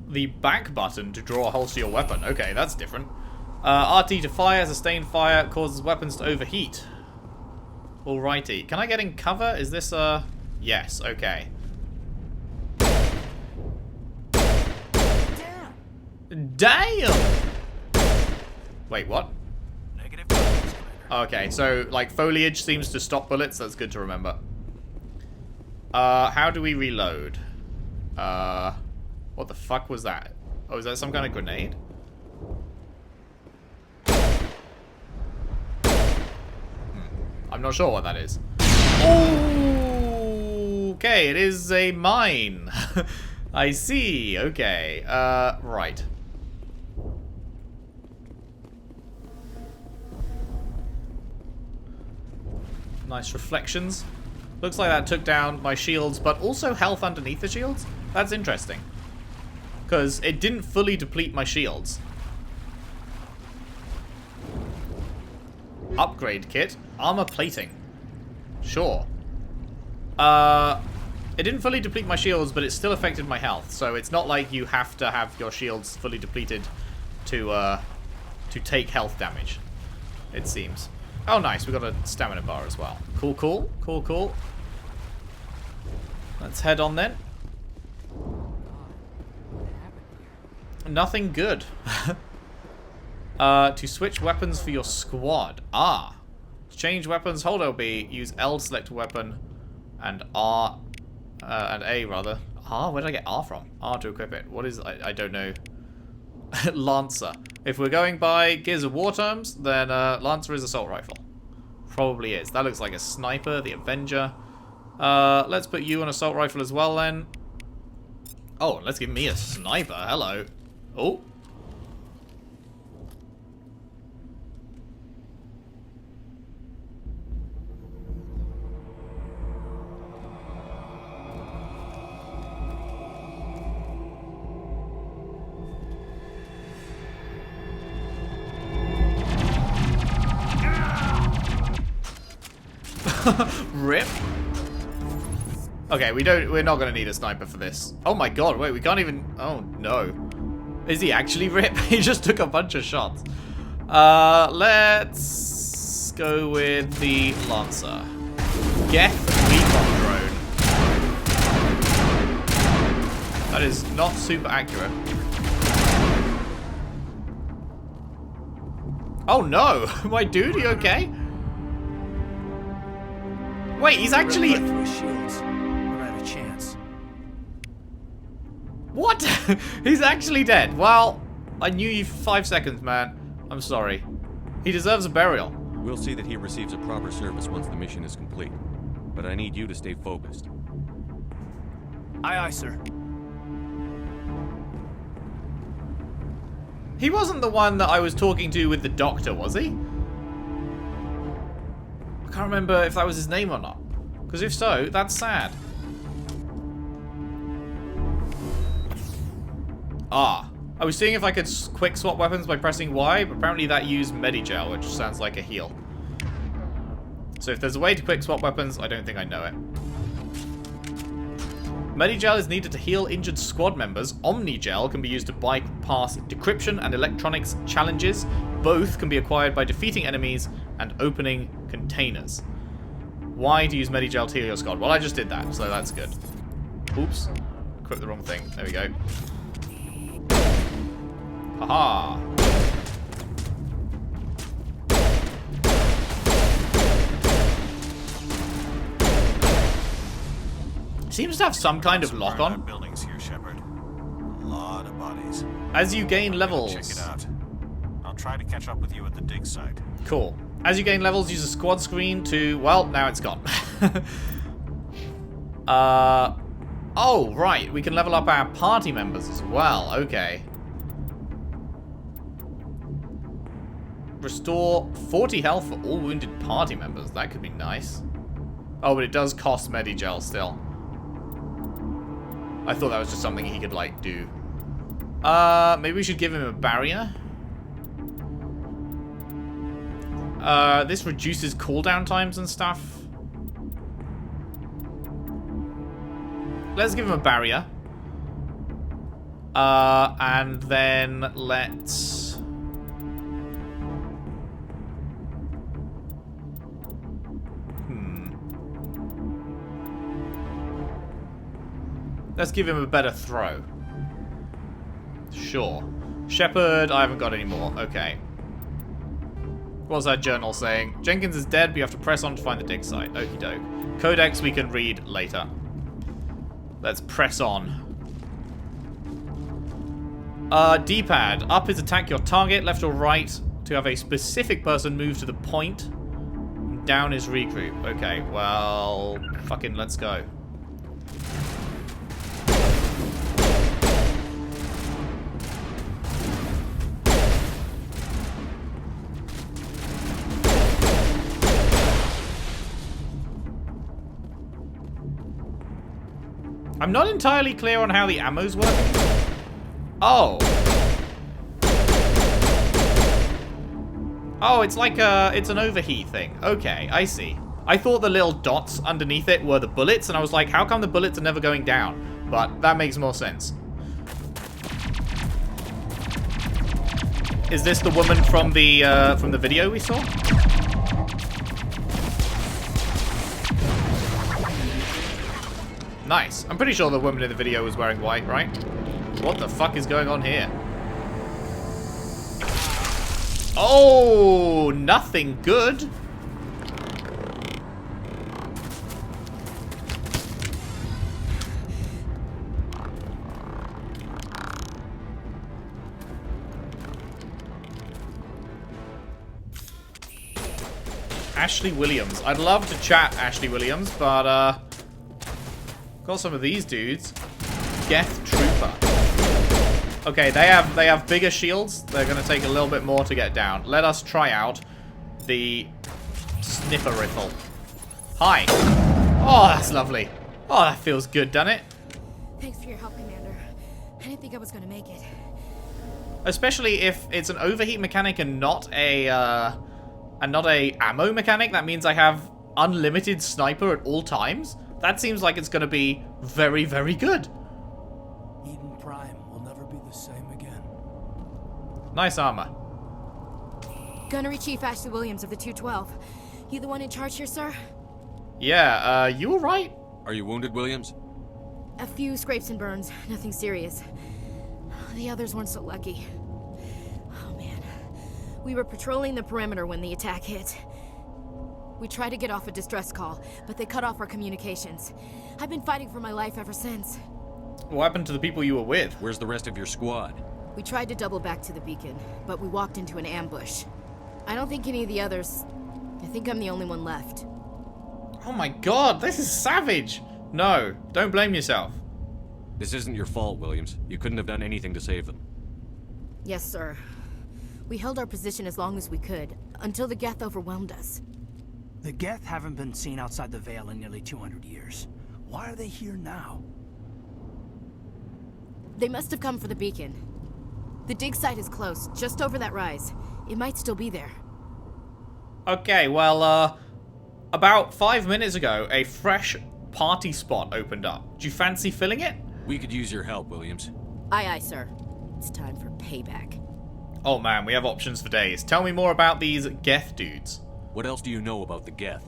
the back button to draw a holes to your weapon. Okay, that's different. RT to fire, sustained fire, causes weapons to overheat. Alrighty. Can I get in cover? Is this a... Yes, okay. Damn! Wait, what? Negative. Okay, so, like, foliage seems to stop bullets. That's good to remember. How do we reload? What the fuck was that? Oh, is that some kind of grenade? I'm not sure what that is. Okay, it is a mine. I see. Okay. Right. Nice reflections. Looks like that took down my shields, but also health underneath the shields. That's interesting. Because it didn't fully deplete my shields. Upgrade kit. Armor plating. Sure. It didn't fully deplete my shields, but it still affected my health. So it's not like you have to have your shields fully depleted to take health damage. It seems. Oh, nice. We got a stamina bar as well. Cool, cool. Cool, cool. Let's head on then. Nothing good. To switch weapons for your squad. Ah. To change weapons, hold LB, use L to select a weapon, and R, and A rather. R? Where did I get R from? R to equip it. What is, I don't know. Lancer. If we're going by Gears of War terms, then Lancer is assault rifle. Probably is. That looks like a sniper, the Avenger. Let's put you on assault rifle as well then. Oh, let's give me a sniper. Hello. Oh. Rip. Okay, we're not gonna need a sniper for this. Oh my god, wait, we can't even, oh no. Is he actually Rip? He just took a bunch of shots. Let's go with the Lancer. Geth recon drone. That is not super accurate. Oh no, my dude, are you okay? Wait, he's actually... a chance. What? He's actually dead. Well, I knew you for 5 seconds, man. I'm sorry. He deserves a burial. We'll see that he receives a proper service once the mission is complete. But I need you to stay focused. Aye, aye, sir. He wasn't the one that I was talking to with the doctor, was he? I can't remember if that was his name or not. Because if so, that's sad. Ah. I was seeing if I could quick swap weapons by pressing Y, but apparently that used Medigel, which sounds like a heal. So if there's a way to quick swap weapons, I don't think I know it. Medigel is needed to heal injured squad members. Omnigel can be used to bypass decryption and electronics challenges. Both can be acquired by defeating enemies and opening containers. Why to use Medigel to heal your squad? Well, I just did that, so that's good. Oops. Equipped the wrong thing. There we go. Haha. Seems to have some kind of lock-on. Buildings here, Shepard. A lot of bodies. As you gain levels. Check it out. I'll try to catch up with you at the dig site. Cool. As you gain levels, use a squad screen to... Well, now it's gone. Oh, right. We can level up our party members as well. Okay. Restore 40 health for all wounded party members. That could be nice. Oh, but it does cost Medigel still. I thought that was just something he could, like, do. Maybe we should give him a barrier. This reduces cooldown times and stuff. Let's give him a barrier. And then let's... Let's give him a better throw. Sure. Shepard, I haven't got any more. Okay. What's that journal saying? Jenkins is dead, but you have to press on to find the dig site. Okie doke. Codex we can read later. Let's press on. D-pad. Up is attack your target, left or right to have a specific person move to the point. Down is regroup. Okay, well, fucking let's go. I'm not entirely clear on how the ammo's working. Oh. Oh, it's like it's an overheat thing. Okay, I see. I thought the little dots underneath it were the bullets, and I was like, how come the bullets are never going down? But that makes more sense. Is this the woman from the video we saw? Nice. I'm pretty sure the woman in the video was wearing white, right? What the fuck is going on here? Oh, nothing good. Ashley Williams. I'd love to chat Ashley Williams, but got some of these dudes. Geth Trooper. Okay, they have bigger shields. They're gonna take a little bit more to get down. Let us try out the Sniffer Rifle. Hi. Oh, that's lovely. Oh, that feels good, doesn't it? Thanks for your help, Commander. I didn't think I was gonna make it. Especially if it's an overheat mechanic and not a ammo mechanic. That means I have unlimited sniper at all times. That seems like it's gonna be very, very good. Eden Prime will never be the same again. Nice armor. Gunnery Chief Ashley Williams of the 212. You the one in charge here, sir? Yeah, you alright? Are you wounded, Williams? A few scrapes and burns, nothing serious. The others weren't so lucky. Oh man. We were patrolling the perimeter when the attack hit. We tried to get off a distress call, but they cut off our communications. I've been fighting for my life ever since. What happened to the people you were with? Where's the rest of your squad? We tried to double back to the beacon, but we walked into an ambush. I don't think any of the others... I think I'm the only one left. Oh my god, this is savage! No, don't blame yourself. This isn't your fault, Williams. You couldn't have done anything to save them. Yes, sir. We held our position as long as we could, until the Geth overwhelmed us. The Geth haven't been seen outside the Veil in nearly 200 years. Why are they here now? They must have come for the beacon. The dig site is close, just over that rise. It might still be there. Okay, well, about 5 minutes ago, a fresh party spot opened up. Do you fancy filling it? We could use your help, Williams. Aye, aye, sir. It's time for payback. Oh man, we have options for days. Tell me more about these Geth dudes. What else do you know about the Geth?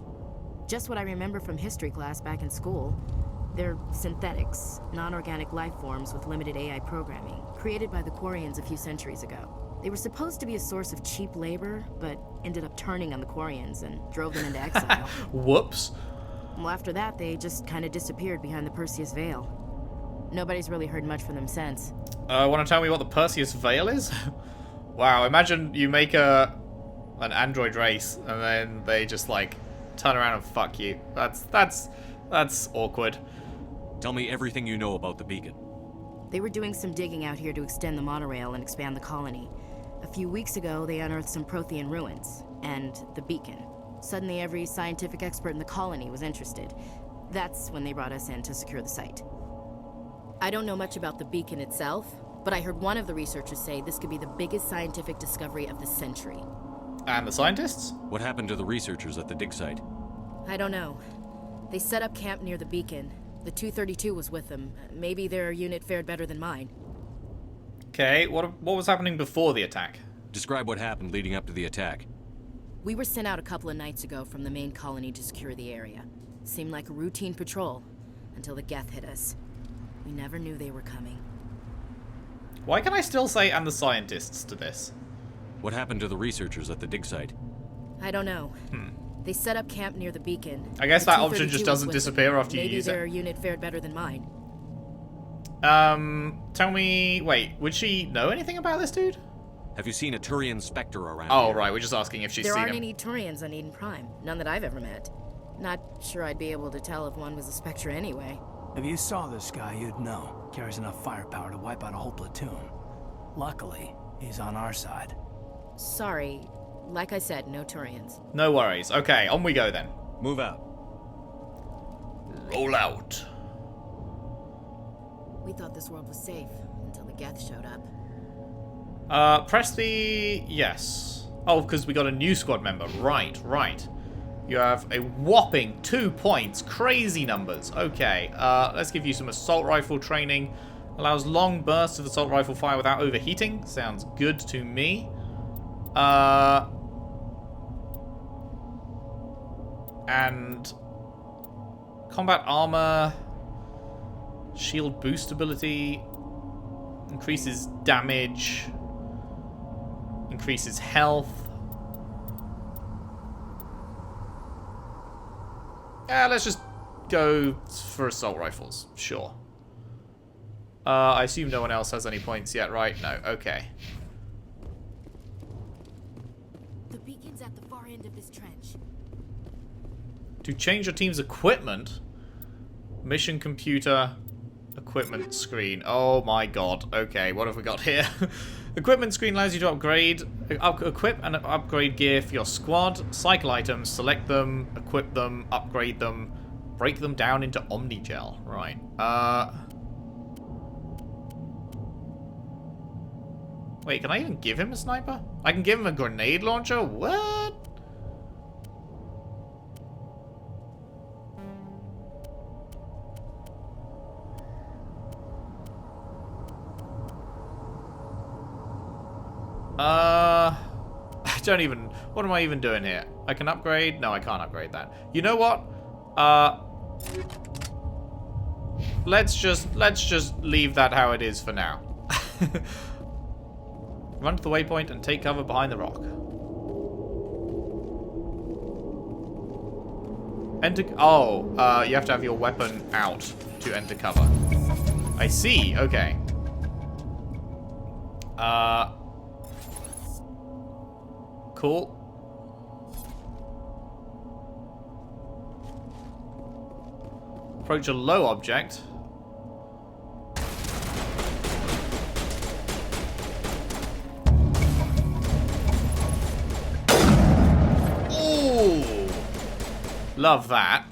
Just what I remember from history class back in school. They're synthetics, non-organic life forms with limited AI programming, created by the Quarians a few centuries ago. They were supposed to be a source of cheap labor, but ended up turning on the Quarians and drove them into exile. Whoops. Well, after that, they just kind of disappeared behind the Perseus Veil. Nobody's really heard much from them since. Want to tell me what the Perseus Veil is? Wow, imagine you make an android race, and then they just, like, turn around and fuck you. That's awkward. Tell me everything you know about the beacon. They were doing some digging out here to extend the monorail and expand the colony. A few weeks ago, they unearthed some Prothean ruins, and the beacon. Suddenly, every scientific expert in the colony was interested. That's when they brought us in to secure the site. I don't know much about the beacon itself, but I heard one of the researchers say this could be the biggest scientific discovery of the century. And the scientists? What happened to the researchers at the dig site? I don't know. They set up camp near the beacon. The 232 was with them. Maybe their unit fared better than mine. Okay, what was happening before the attack? Describe what happened leading up to the attack. We were sent out a couple of nights ago from the main colony to secure the area. Seemed like a routine patrol, until the Geth hit us. We never knew they were coming. Why can I still say "and the scientists" to this? What happened to the researchers at the dig site? I don't know. They set up camp near the beacon. I guess that option just doesn't disappear after you use it. Maybe their unit fared better than mine. Tell me... Wait, would she know anything about this dude? Have you seen a Turian Spectre around Oh, here? right, we're just asking if she's seen him. There aren't any Turians on Eden Prime. None that I've ever met. Not sure I'd be able to tell if one was a Spectre anyway. If you saw this guy, you'd know. Carries enough firepower to wipe out a whole platoon. Luckily, he's on our side. Sorry. Like I said, no Turians. No worries. Okay, on we go then. Move out. Roll out. We thought this world was safe until the Geth showed up. Press the... yes. Oh, because we got a new squad member. Right, right. You have a whopping 2 points. Crazy numbers. Okay, let's give you some assault rifle training. Allows long bursts of assault rifle fire without overheating. Sounds good to me. And combat armor, shield boost ability, increases damage, increases health. Let's just go for assault rifles. Sure. I assume no one else has any points yet, right? No. Okay. The beacon's at the far end of this trench. To change your team's equipment, mission computer, equipment screen. Oh my god. Okay, what have we got here? Equipment screen allows you to upgrade, equip and upgrade gear for your squad. Cycle items, select them, equip them, upgrade them, break them down into Omnigel. Right. Wait, can I even give him a sniper? I can give him a grenade launcher? What? I don't even... what am I even doing here? I can upgrade? No, I can't upgrade that. You know what? Let's just leave that how it is for now. Run to the waypoint and take cover behind the rock. Enter... oh, you have to have your weapon out to enter cover. I see, okay. Cool. Approach a low object. Ooh! Love that.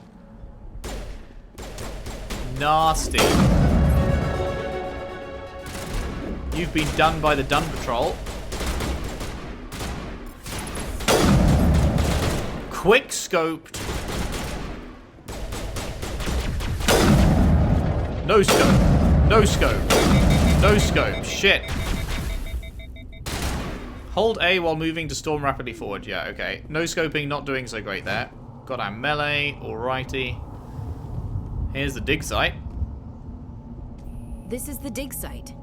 Nasty. You've been done by the Dun Patrol. Quick scoped. No scope. No scope. No scope. Shit. Hold A while moving to storm rapidly forward. Yeah, okay. No scoping, not doing so great there. Got our melee. Alrighty. Here's the dig site. This is the dig site.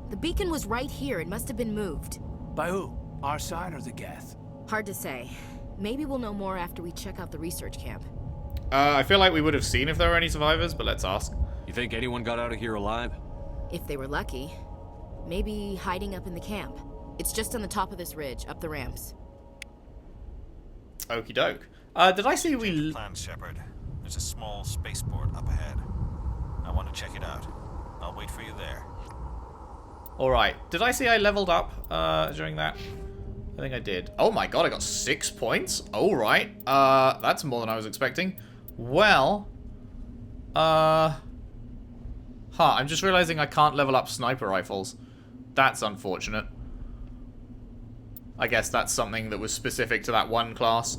The beacon was right here. It must have been moved. By who? Our side or the Geth? Hard to say. Maybe we'll know more after we check out the research camp. I feel like we would have seen if there were any survivors, but let's ask. You think anyone got out of here alive? If they were lucky. Maybe hiding up in the camp. It's just on the top of this ridge, up the ramps. Okie doke. Did I see we... Plans, Shepard. There's a small spaceport up ahead. I want to check it out. I'll wait for you there. Alright. Did I see I leveled up during that? I think I did. Oh my god, I got 6 points. Alright. That's more than I was expecting. Well. I'm just realizing I can't level up sniper rifles. That's unfortunate. I guess that's something that was specific to that one class.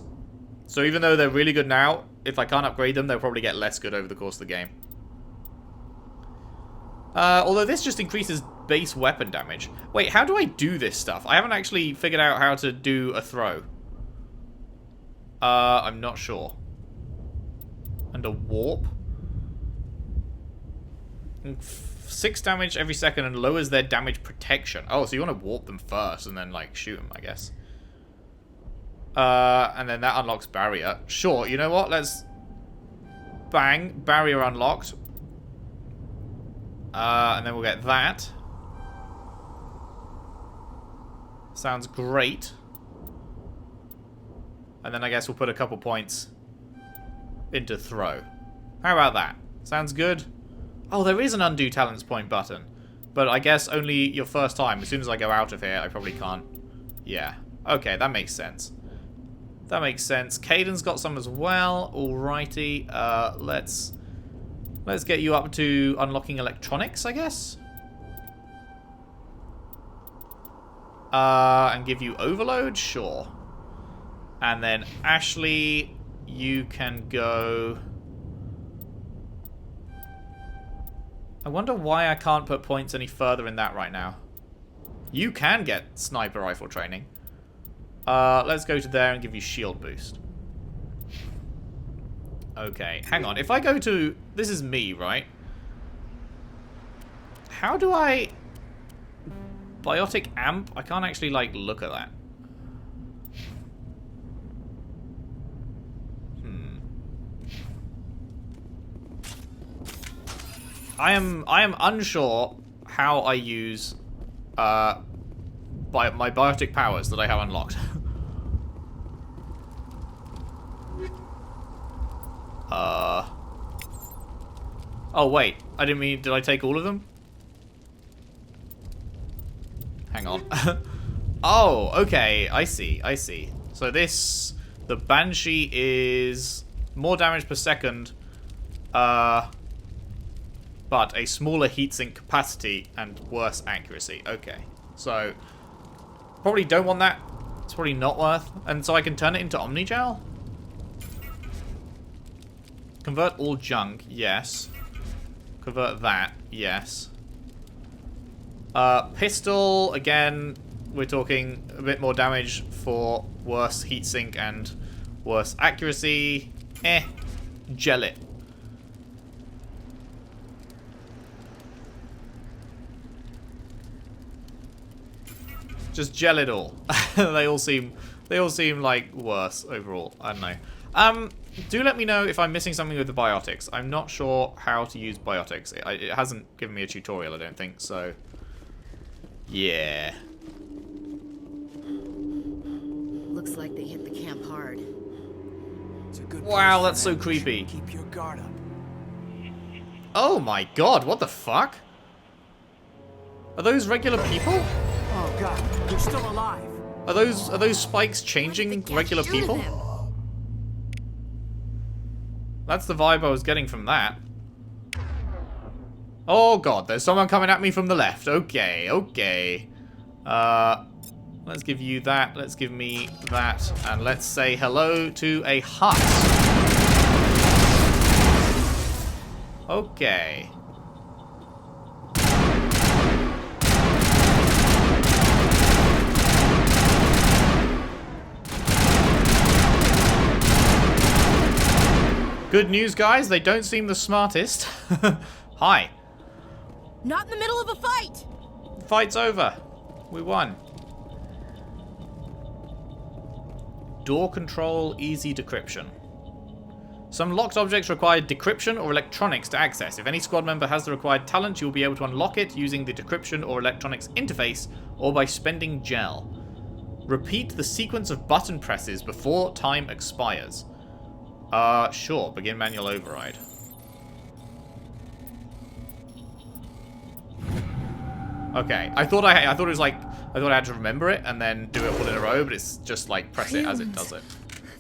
So even though they're really good now, if I can't upgrade them, they'll probably get less good over the course of the game. Although this just increases base weapon damage. Wait, how do I do this stuff? I haven't actually figured out how to do a throw. I'm not sure. And a warp? 6 damage every second and lowers their damage protection. Oh, so you want to warp them first and then, like, shoot them, I guess. And then that unlocks barrier. Sure, you know what? Let's... bang. Barrier unlocked. And then we'll get that. Sounds great. And then I guess we'll put a couple points into throw. How about that? Sounds good? Oh, there is an undo talents point button. But I guess only your first time. As soon as I go out of here, I probably can't. Yeah. Okay, that makes sense. That makes sense. Kaidan's got some as well. Alrighty. Let's Let's get you up to unlocking electronics, I guess. And give you overload? Sure. And then Ashley, you can go... I wonder why I can't put points any further in that right now. You can get sniper rifle training. Let's go to there and give you shield boost. Okay, hang on. If I go to... This is me, right? How do I... Biotic amp? I can't actually, like, look at that. I am unsure how I use my biotic powers that I have unlocked. Oh wait, I didn't mean, did I take all of them? Hang on. Oh, okay, I see. So this, the Banshee is more damage per second, but a smaller heatsink capacity and worse accuracy. Okay, so probably don't want that. It's probably not worth. And so I can turn it into Omnigel? Convert all junk, yes. Convert that, yes. Pistol, again, we're talking a bit more damage for worse heatsink and worse accuracy. Gel it. Just gel it all. They all seem like worse overall. I don't know. Do let me know if I'm missing something with the biotics. I'm not sure how to use biotics. It hasn't given me a tutorial, I don't think, so... Yeah. Looks like they hit the camp hard. It's a good Wow, that's so creepy. Keep your guard up. Oh my god, what the fuck? Are those regular people? Oh god, you're still alive. Are those spikes changing regular people? That's the vibe I was getting from that. Oh god, there's someone coming at me from the left. Okay. Let's give you that. Let's give me that. And let's say hello to a hut. Okay. Good news, guys. They don't seem the smartest. Hi. Not in the middle of a fight! Fight's over. We won. Door control, easy decryption. Some locked objects require decryption or electronics to access. If any squad member has the required talent, you will be able to unlock it using the decryption or electronics interface or by spending gel. Repeat the sequence of button presses before time expires. Sure. Begin manual override. Okay. I thought I had to remember it and then do it all in a row, but it's just like press it as it does it.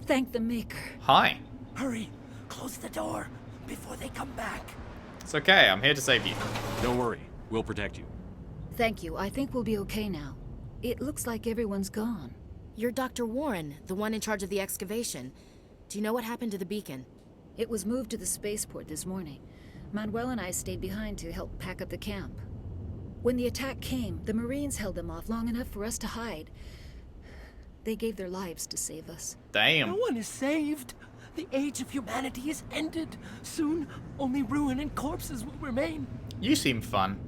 Thank the Maker. Hi. Hurry, close the door before they come back. It's okay. I'm here to save you. Don't worry. We'll protect you. Thank you. I think we'll be okay now. It looks like everyone's gone. You're Dr. Warren, the one in charge of the excavation. Do you know what happened to the beacon? It was moved to the spaceport this morning. Manuel and I stayed behind to help pack up the camp. When the attack came, the Marines held them off long enough for us to hide. They gave their lives to save us. Damn. No one is saved. The age of humanity is ended. Soon, only ruin and corpses will remain. You seem fun.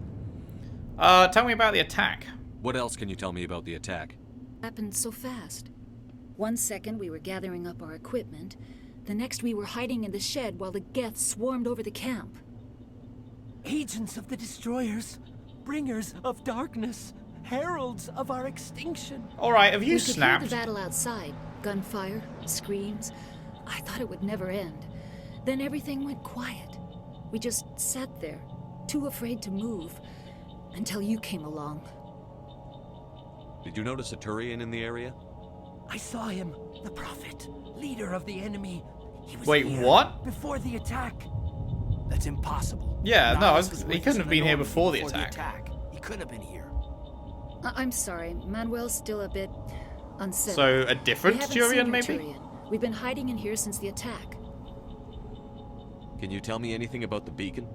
Tell me about the attack. What else can you tell me about the attack? Happened so fast. 1 second we were gathering up our equipment. The next we were hiding in the shed while the Geth swarmed over the camp. Agents of the destroyers, bringers of darkness, heralds of our extinction. Alright, have you we snapped? could hear the battle outside. Gunfire, screams. I thought it would never end. Then everything went quiet. We just sat there, too afraid to move, until you came along. Did you notice a Turian in the area? I saw him, the Prophet, leader of the enemy. He was Wait, here what? before the attack. That's impossible. Yeah, no, Niles was he with couldn't us have in been the here Normandy before the attack. He couldn't have been here. I'm sorry, Manuel's still a bit unsettled. So, a different We haven't Turian, seen maybe? your Turian. We've been hiding in here since the attack. Can you tell me anything about the beacon?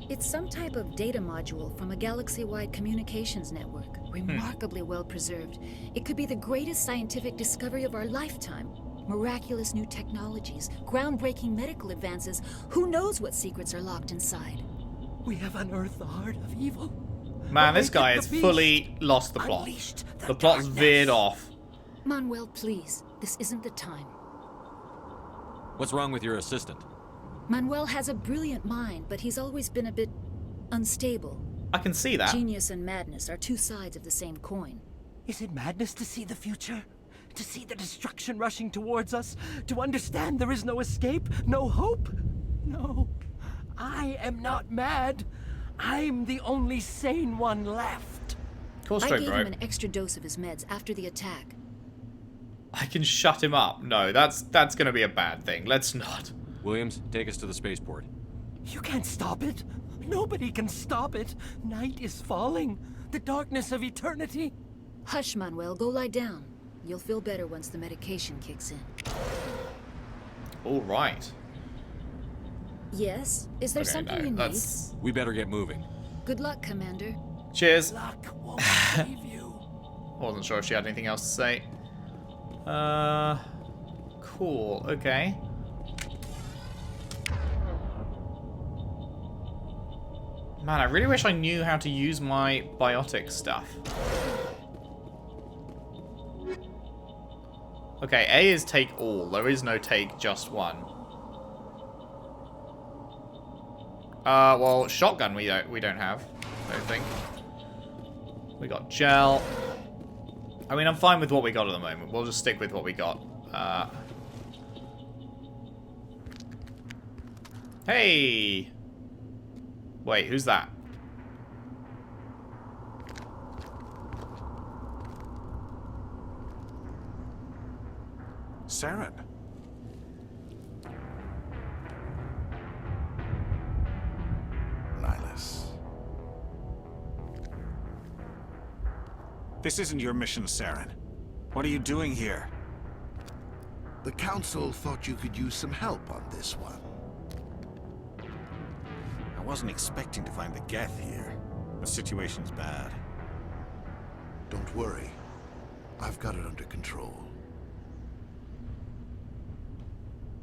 It's some type of data module from a galaxy-wide communications network. Remarkably well preserved. It could be the greatest scientific discovery of our lifetime. Miraculous new technologies, groundbreaking medical advances. Who knows what secrets are locked inside? We have unearthed the heart of evil. Man, this guy has fully lost the plot. The plot's veered off. Manuel, please. This isn't the time. What's wrong with your assistant? Manuel has a brilliant mind, but he's always been a bit unstable. I can see that. Genius and madness are two sides of the same coin. Is it madness to see the future? To see the destruction rushing towards us? To understand there is no escape? No hope? No. I am not mad. I'm the only sane one left. Cool I straight, gave bro. him an extra dose of his meds after the attack. I can shut him up. No, that's gonna be a bad thing. Let's not. Williams, take us to the spaceport. You can't stop it. Nobody can stop it. Night is falling. The darkness of eternity. Hush, Manuel. Go lie down. You'll feel better once the medication kicks in. All right. Yes? Is there something you need? We better get moving. Good luck, Commander. Cheers. Luck won't save you. Wasn't sure if she had anything else to say. Cool. Okay. Man, I really wish I knew how to use my biotic stuff. Okay, A is take all. There is no take just one. Well, shotgun we don't have. I don't think. We got gel. I mean, I'm fine with what we got at the moment. We'll just stick with what we got. Hey! Wait, who's that? Saren. Nihilus. This isn't your mission, Saren. What are you doing here? The Council thought you could use some help on this one. I wasn't expecting to find the Geth here. The situation's bad. Don't worry. I've got it under control.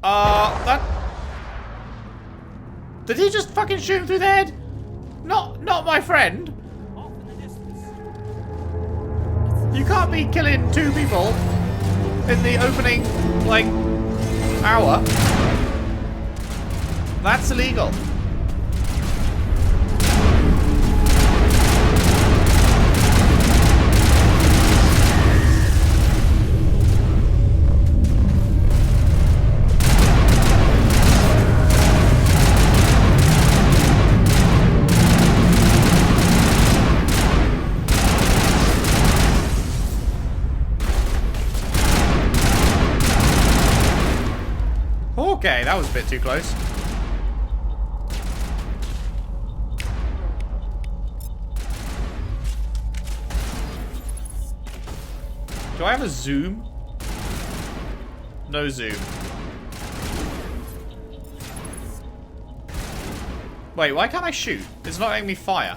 That... Did he just fucking shoot him through the head? Not my friend. You can't be killing two people in the opening, like, hour. That's illegal. Okay, that was a bit too close. Do I have a zoom? No zoom. Wait, why can't I shoot? It's not letting me fire.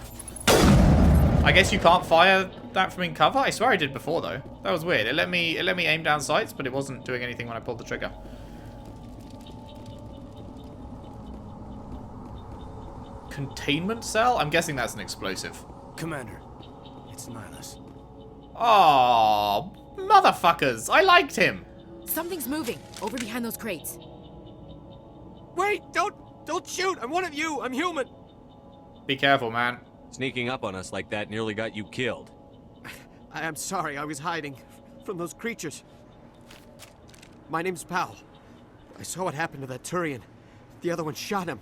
I guess you can't fire that from in cover? I swear I did before though. That was weird. It let me aim down sights, but it wasn't doing anything when I pulled the trigger. Containment cell? I'm guessing that's an explosive. Commander, it's Nihilus. Oh, motherfuckers! I liked him. Something's moving over behind those crates. Wait! Don't shoot! I'm one of you! I'm human! Be careful, man. Sneaking up on us like that nearly got you killed. I'm sorry, I was hiding from those creatures. My name's Powell. I saw what happened to that Turian. The other one shot him.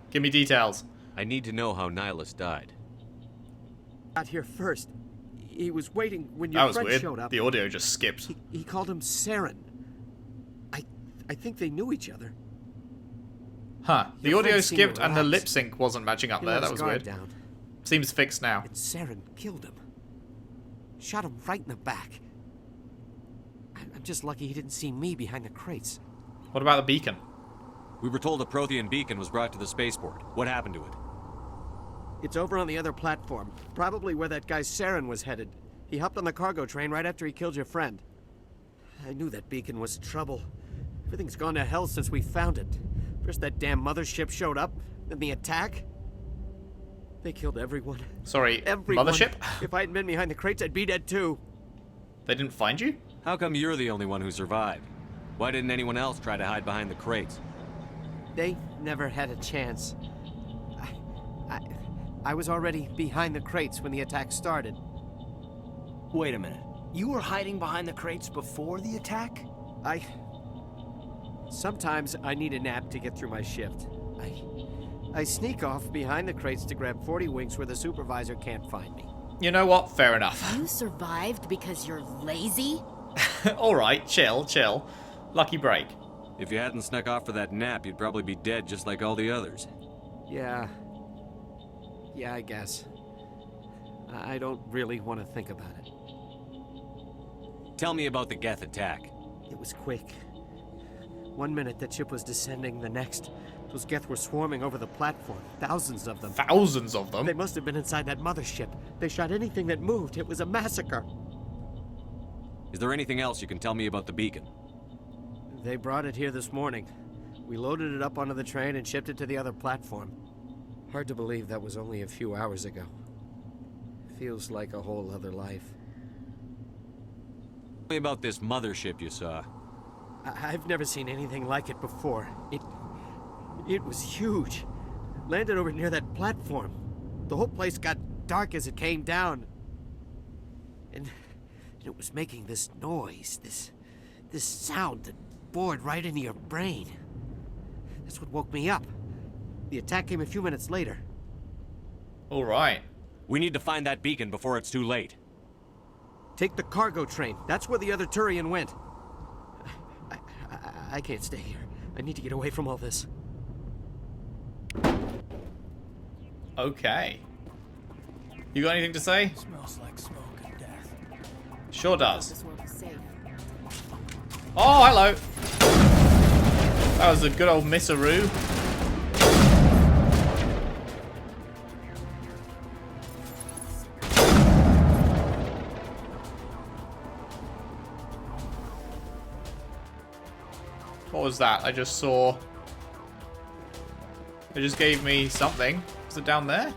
Give me details. I need to know how Nihilus died. Got here first. He was waiting when your friend showed up. The audio just skipped. He called him Saren. I think they knew each other. Huh. The Your audio friend seemed skipped and the lip relaxed. sync wasn't matching up He there. let That his was guard weird. down. Seems fixed now. And Saren killed him. Shot him right in the back. I'm just lucky he didn't see me behind the crates. What about the beacon? We were told a Prothean beacon was brought to the spaceport. What happened to it? It's over on the other platform. Probably where that guy Saren was headed. He hopped on the cargo train right after he killed your friend. I knew that beacon was trouble. Everything's gone to hell since we found it. First that damn mothership showed up, then the attack. They killed everyone. Sorry, Everyone. mothership? If I hadn't been behind the crates, I'd be dead too. They didn't find you? How come you're the only one who survived? Why didn't anyone else try to hide behind the crates? They never had a chance. I was already behind the crates when the attack started. Wait a minute. You were hiding behind the crates before the attack? Sometimes I need a nap to get through my shift. I sneak off behind the crates to grab 40 winks where the supervisor can't find me. You know what? Fair enough. You survived because you're lazy? Alright, chill. Lucky break. If you hadn't snuck off for that nap, you'd probably be dead just like all the others. Yeah, I guess. I don't really want to think about it. Tell me about the Geth attack. It was quick. 1 minute that ship was descending, the next, those Geth were swarming over the platform. Thousands of them. Thousands of them? They must have been inside that mothership. They shot anything that moved. It was a massacre. Is there anything else you can tell me about the beacon? They brought it here this morning. We loaded it up onto the train and shipped it to the other platform. Hard to believe that was only a few hours ago. Feels like a whole other life. Tell me about this mothership you saw. I've never seen anything like it before. It was huge. Landed over near that platform. The whole place got dark as it came down. And it was making this noise, this sound that bored right into your brain. That's what woke me up. The attack came a few minutes later. Alright. We need to find that beacon before it's too late. Take the cargo train. That's where the other Turian went. I can't stay here. I need to get away from all this. Okay. You got anything to say? Smells like smoke and death. Sure does. This won't be safe. Oh, hello. That was a good old Missaroo. What was that? I just saw... It just gave me something. Is it down there?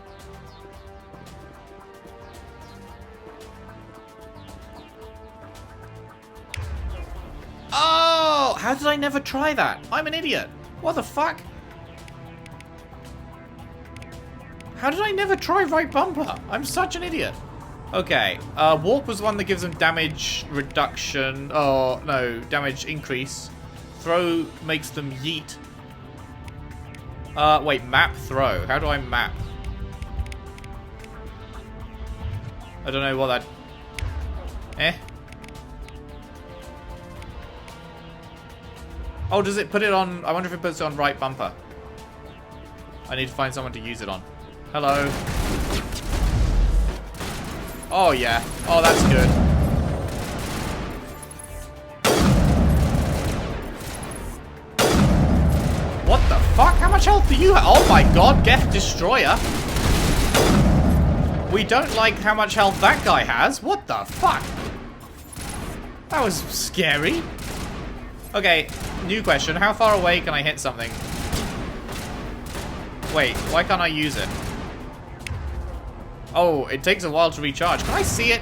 Oh! How did I never try that? I'm an idiot. What the fuck? How did I never try right bumper? I'm such an idiot. Okay, warp was the one that gives them damage reduction. Oh, no, damage increase. Throw makes them yeet. Wait, map throw. How do I map? I don't know what that... Oh, does it put it on... I wonder if it puts it on right bumper. I need to find someone to use it on. Hello. Oh, yeah. Oh, that's good. What the fuck? How much health do you have? Oh my god, Geth Destroyer. We don't like how much health that guy has. What the fuck? That was scary. Okay, new question. How far away can I hit something? Wait, why can't I use it? Oh, it takes a while to recharge. Can I see it?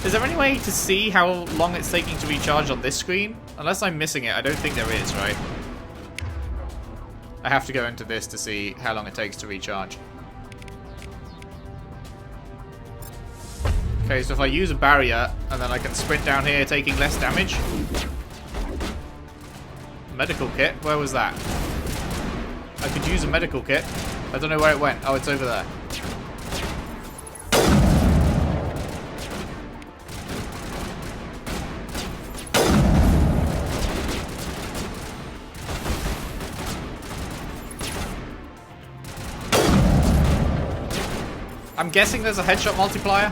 Is there any way to see how long it's taking to recharge on this screen? Unless I'm missing it, I don't think there is, right? I have to go into this to see how long it takes to recharge. Okay, so if I use a barrier, and then I can sprint down here taking less damage. Medical kit? Where was that? I could use a medical kit. I don't know where it went. Oh, it's over there. I'm guessing there's a headshot multiplier.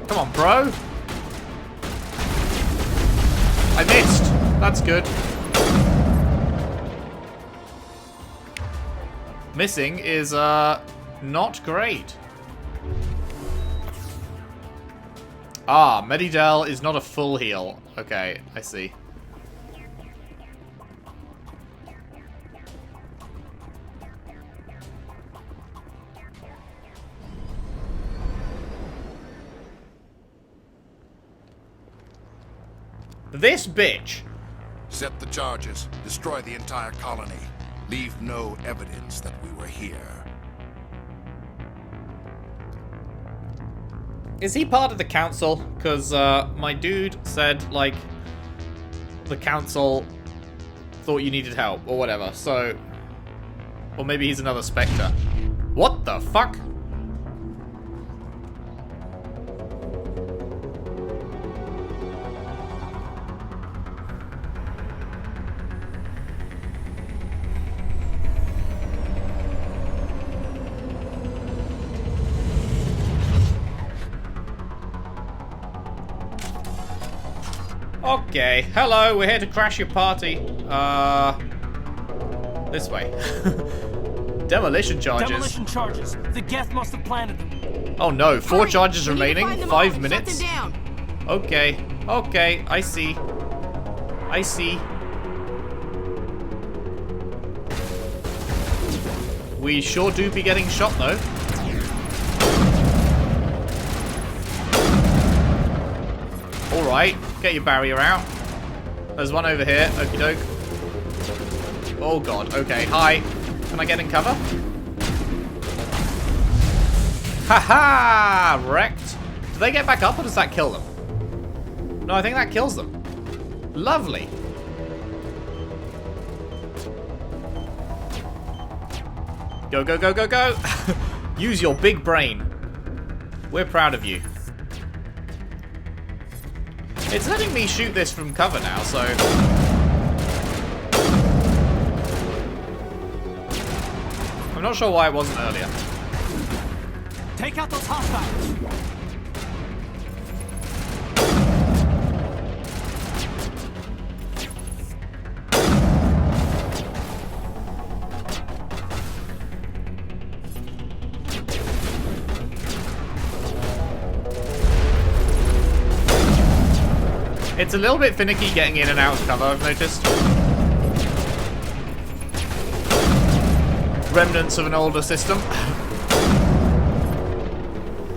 Come on, bro. I missed. That's good. Missing is, not great. Ah, Medidel is not a full heal. Okay, I see. This bitch. Set the charges. Destroy the entire colony. Leave no evidence that we were here. Is he part of the council? Because my dude said, like, the council thought you needed help or whatever. So, or maybe he's another Spectre. What the fuck? Okay, hello, we're here to crash your party. This way. Demolition charges. Demolition charges. The Geth must have planted them. Oh no, 4 Hurry, charges we need to remaining, find them 5 all. minutes. Shut them down. Okay, okay, I see. I see. We sure do be getting shot though. Alright, get your barrier out. There's one over here, okie doke. Oh god, okay, hi. Can I get in cover? Haha! Wrecked. Do they get back up or does that kill them? No, I think that kills them. Lovely. Go, go, go, go, go! Use your big brain. We're proud of you. It's letting me shoot this from cover now, so... I'm not sure why it wasn't earlier. Take out those hostiles. It's a little bit finicky getting in and out of cover, I've noticed. Remnants of an older system.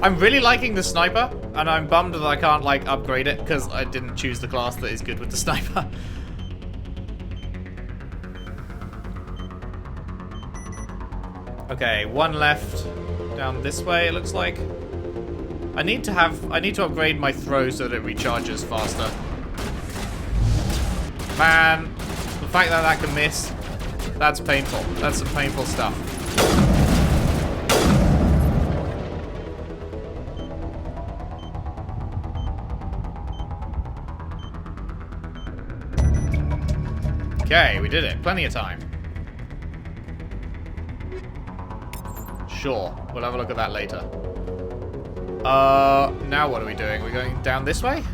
I'm really liking the sniper, and I'm bummed that I can't, like, upgrade it, because I didn't choose the class that is good with the sniper. Okay, one left down this way, it looks like. I need to upgrade my throw so that it recharges faster. Man, the fact that that can miss, that's painful. That's some painful stuff. Okay, we did it. Plenty of time. Sure, we'll have a look at that later. Now what are we doing? We're going down this way?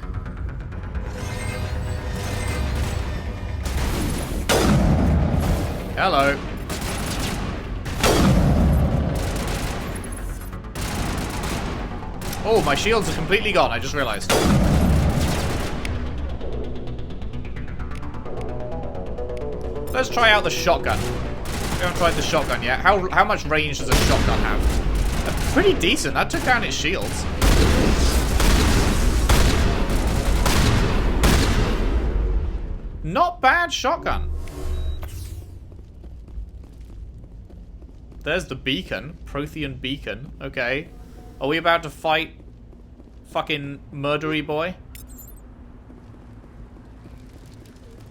Hello. Oh, my shields are completely gone, I just realized. Let's try out the shotgun. We haven't tried the shotgun yet. How much range does a shotgun have? Pretty decent. That took down its shields. Not bad shotgun. There's the beacon. Prothean beacon. Okay. Are we about to fight fucking murdery boy?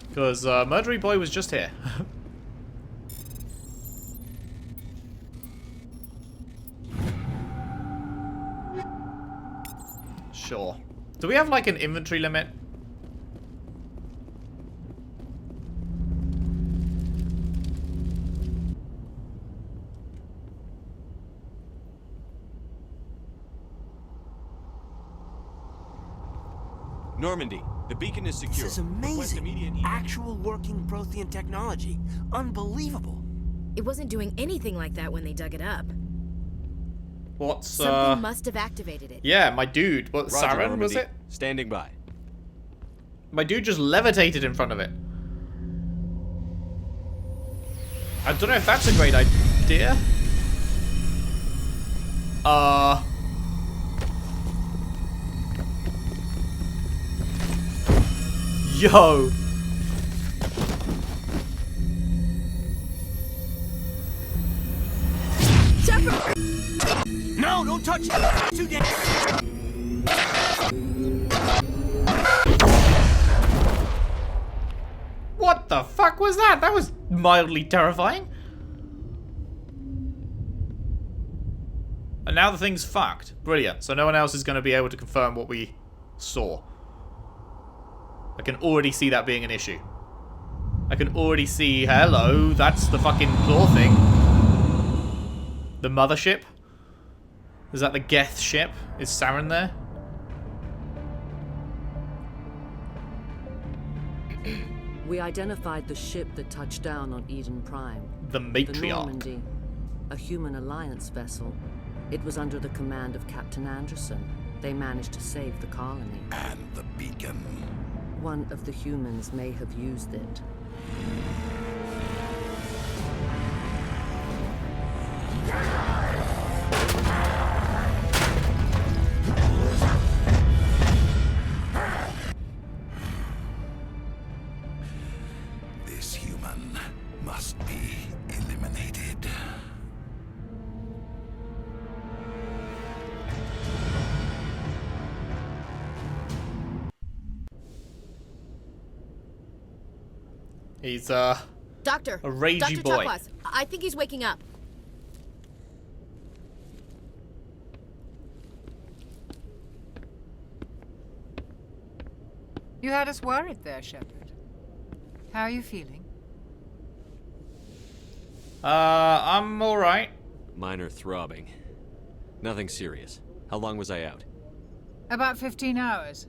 Because murdery boy was just here. Sure. Do we have like an inventory limit? Normandy, the beacon is secure. This is amazing. Actual working Prothean technology. Unbelievable. It wasn't doing anything like that when they dug it up. What's, Something must have activated it. Yeah, my dude. What, Roger, Saren, Normandy. was it? Standing by. My dude just levitated in front of it. I don't know if that's a great idea. Yo. Shepard! No, don't touch it! Too dangerous! What the fuck was that? That was mildly terrifying. And now the thing's fucked. Brilliant. So no one else is going to be able to confirm what we saw. I can already see that being an issue. I can already see, hello, that's the fucking claw thing. The mothership? Is that the Geth ship? Is Saren there? We identified the ship that touched down on Eden Prime. The Matriarch. The Normandy, a human alliance vessel. It was under the command of Captain Anderson. They managed to save the colony. And the beacon. One of the humans may have used it. This human must be eliminated. He's, Doctor. a ragey Dr. boy. Chakwas, I think he's waking up. You had us worried there, Shepard. How are you feeling? I'm alright. Minor throbbing. Nothing serious. How long was I out? About 15 hours.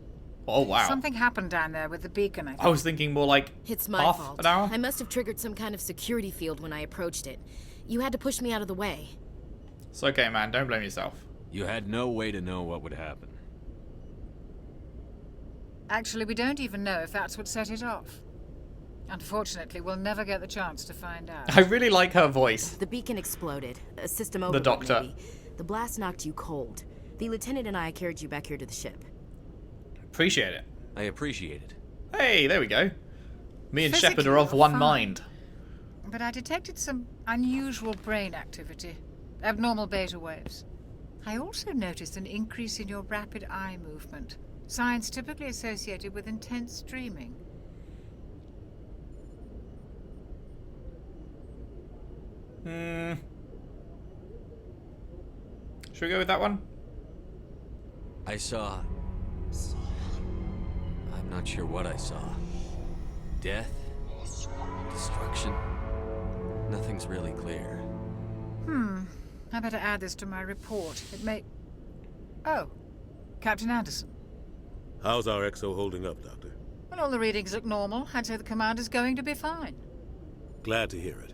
Oh, wow. Something happened down there with the beacon, I think. I was thinking more like It's my half fault. an hour. I must have triggered some kind of security field when I approached it. You had to push me out of the way. It's okay, man. Don't blame yourself. You had no way to know what would happen. Actually, we don't even know if that's what set it off. Unfortunately, we'll never get the chance to find out. I really like her voice. The beacon exploded. A system The overload, doctor. maybe. The blast knocked you cold. The lieutenant and I carried you back here to the ship. Appreciate it. I appreciate it. Hey, there we go. Me and Physically, Shepard are of you're one fine. mind. But I detected some unusual brain activity. Abnormal beta waves. I also noticed an increase in your rapid eye movement. Signs typically associated with intense dreaming. Should we go with that one? I saw... I'm not sure what I saw. Death? Destruction? Nothing's really clear. I better add this to my report. It may... Oh. Captain Anderson. How's our XO holding up, Doctor? Well, all the readings look normal. I'd say the commander's going to be fine. Glad to hear it.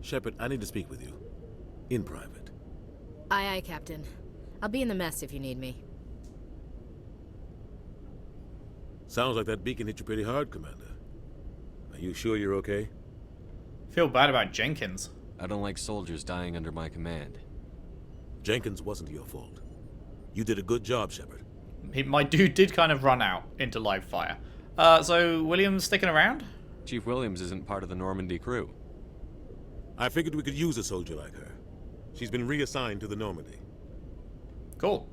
Shepard, I need to speak with you. In private. Aye, aye, Captain. I'll be in the mess if you need me. Sounds like that beacon hit you pretty hard, Commander. Are you sure you're okay? Feel bad about Jenkins. I don't like soldiers dying under my command. Jenkins wasn't your fault. You did a good job, Shepard. My dude did kind of run out into live fire. So William's sticking around? Chief Williams isn't part of the Normandy crew. I figured we could use a soldier like her. She's been reassigned to the Normandy. Cool.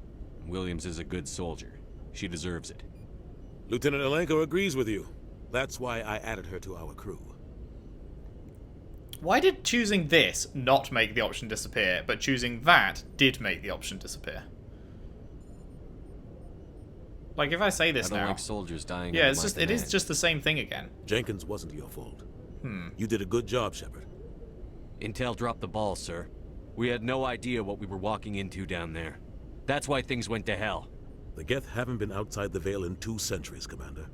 Williams is a good soldier. She deserves it. Lieutenant Alenko agrees with you. That's why I added her to our crew. Why did choosing this not make the option disappear, but choosing that did make the option disappear? Like, if I say this I don't now... like soldiers dying Yeah, under it's my just, it command. is just the same thing again. Jenkins wasn't your fault. You did a good job, Shepard. Intel dropped the ball, sir. We had no idea what we were walking into down there. That's why things went to hell. The Geth haven't been outside the Veil in 2 centuries, Commander.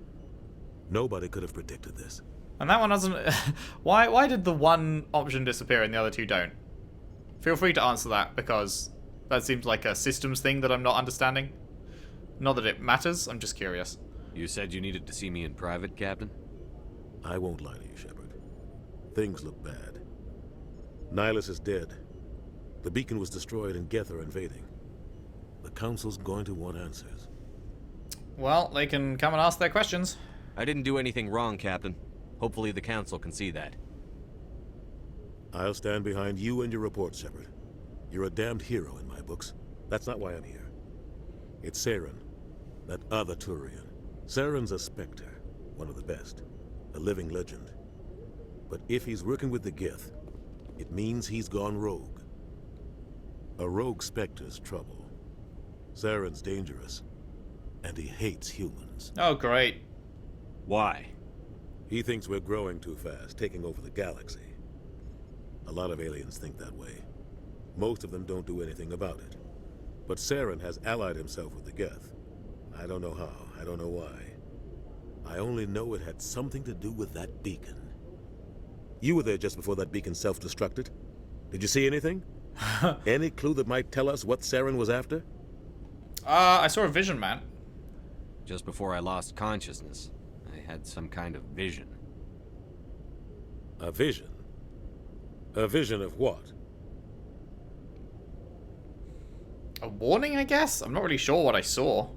Nobody could have predicted this. And that one doesn't... Why did the one option disappear and the other 2 don't? Feel free to answer that, because that seems like a systems thing that I'm not understanding. Not that it matters, I'm just curious. You said you needed to see me in private, Captain? I won't lie to you, Shepard. Things look bad. Nihilus is dead. The beacon was destroyed and Geth are invading. The Council's going to want answers. Well, they can come and ask their questions. I didn't do anything wrong, Captain. Hopefully the Council can see that. I'll stand behind you and your report, Shepard. You're a damned hero in my books. That's not why I'm here. It's Saren, that other Turian. Saren's a Spectre, one of the best. A living legend. But if he's working with the Geth, it means he's gone rogue. A rogue Spectre's trouble. Saren's dangerous, and he hates humans. Oh, great. Why? He thinks we're growing too fast, taking over the galaxy. A lot of aliens think that way. Most of them don't do anything about it. But Saren has allied himself with the Geth. I don't know how, I don't know why. I only know it had something to do with that beacon. You were there just before that beacon self-destructed. Did you see anything? Any clue that might tell us what Saren was after? I saw a vision, man. Just before I lost consciousness, I had some kind of vision. A vision? A vision of what? A warning, I guess? I'm not really sure what I saw.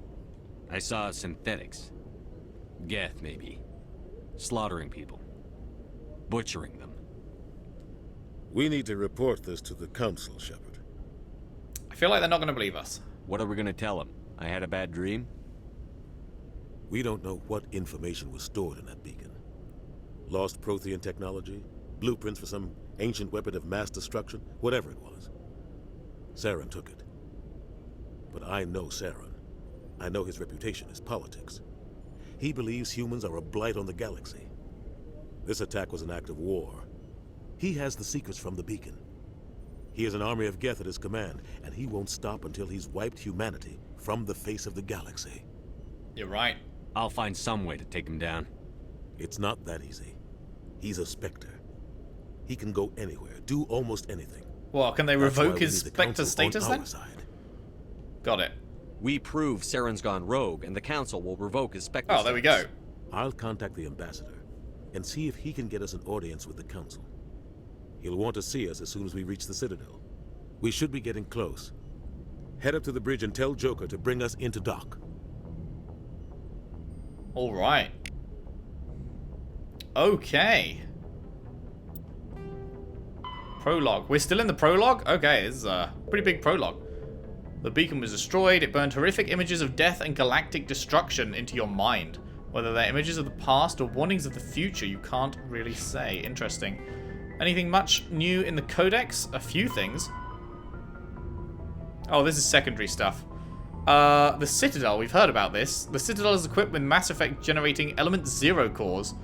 I saw synthetics. Geth, maybe. Slaughtering people. Butchering them. We need to report this to the Council, Shepard. I feel like they're not going to believe us. What are we going to tell them? I had a bad dream? We don't know what information was stored in that beacon. Lost Prothean technology? Blueprints for some ancient weapon of mass destruction? Whatever it was. Saren took it. But I know Saren. I know his reputation is politics. He believes humans are a blight on the galaxy. This attack was an act of war. He has the secrets from the beacon. He has an army of Geth at his command, and he won't stop until he's wiped humanity from the face of the galaxy. You're right. I'll find some way to take him down. It's not that easy. He's a Spectre. He can go anywhere, do almost anything. Well, can they revoke his Spectre status then? Got it. We prove Saren's gone rogue, and the Council will revoke his Spectre status. Oh, there we go. I'll contact the Ambassador and see if he can get us an audience with the Council. He'll want to see us as soon as we reach the Citadel. We should be getting close. Head up to the bridge and tell Joker to bring us into dock. All right. Okay. Prologue. We're still in the prologue? Okay, this is a pretty big prologue. The beacon was destroyed. It burned horrific images of death and galactic destruction into your mind. Whether they're images of the past or warnings of the future, you can't really say. Interesting. Anything much new in the Codex? A few things. Oh, this is secondary stuff. The Citadel, we've heard about this. The Citadel is equipped with Mass Effect generating Element 0 cores.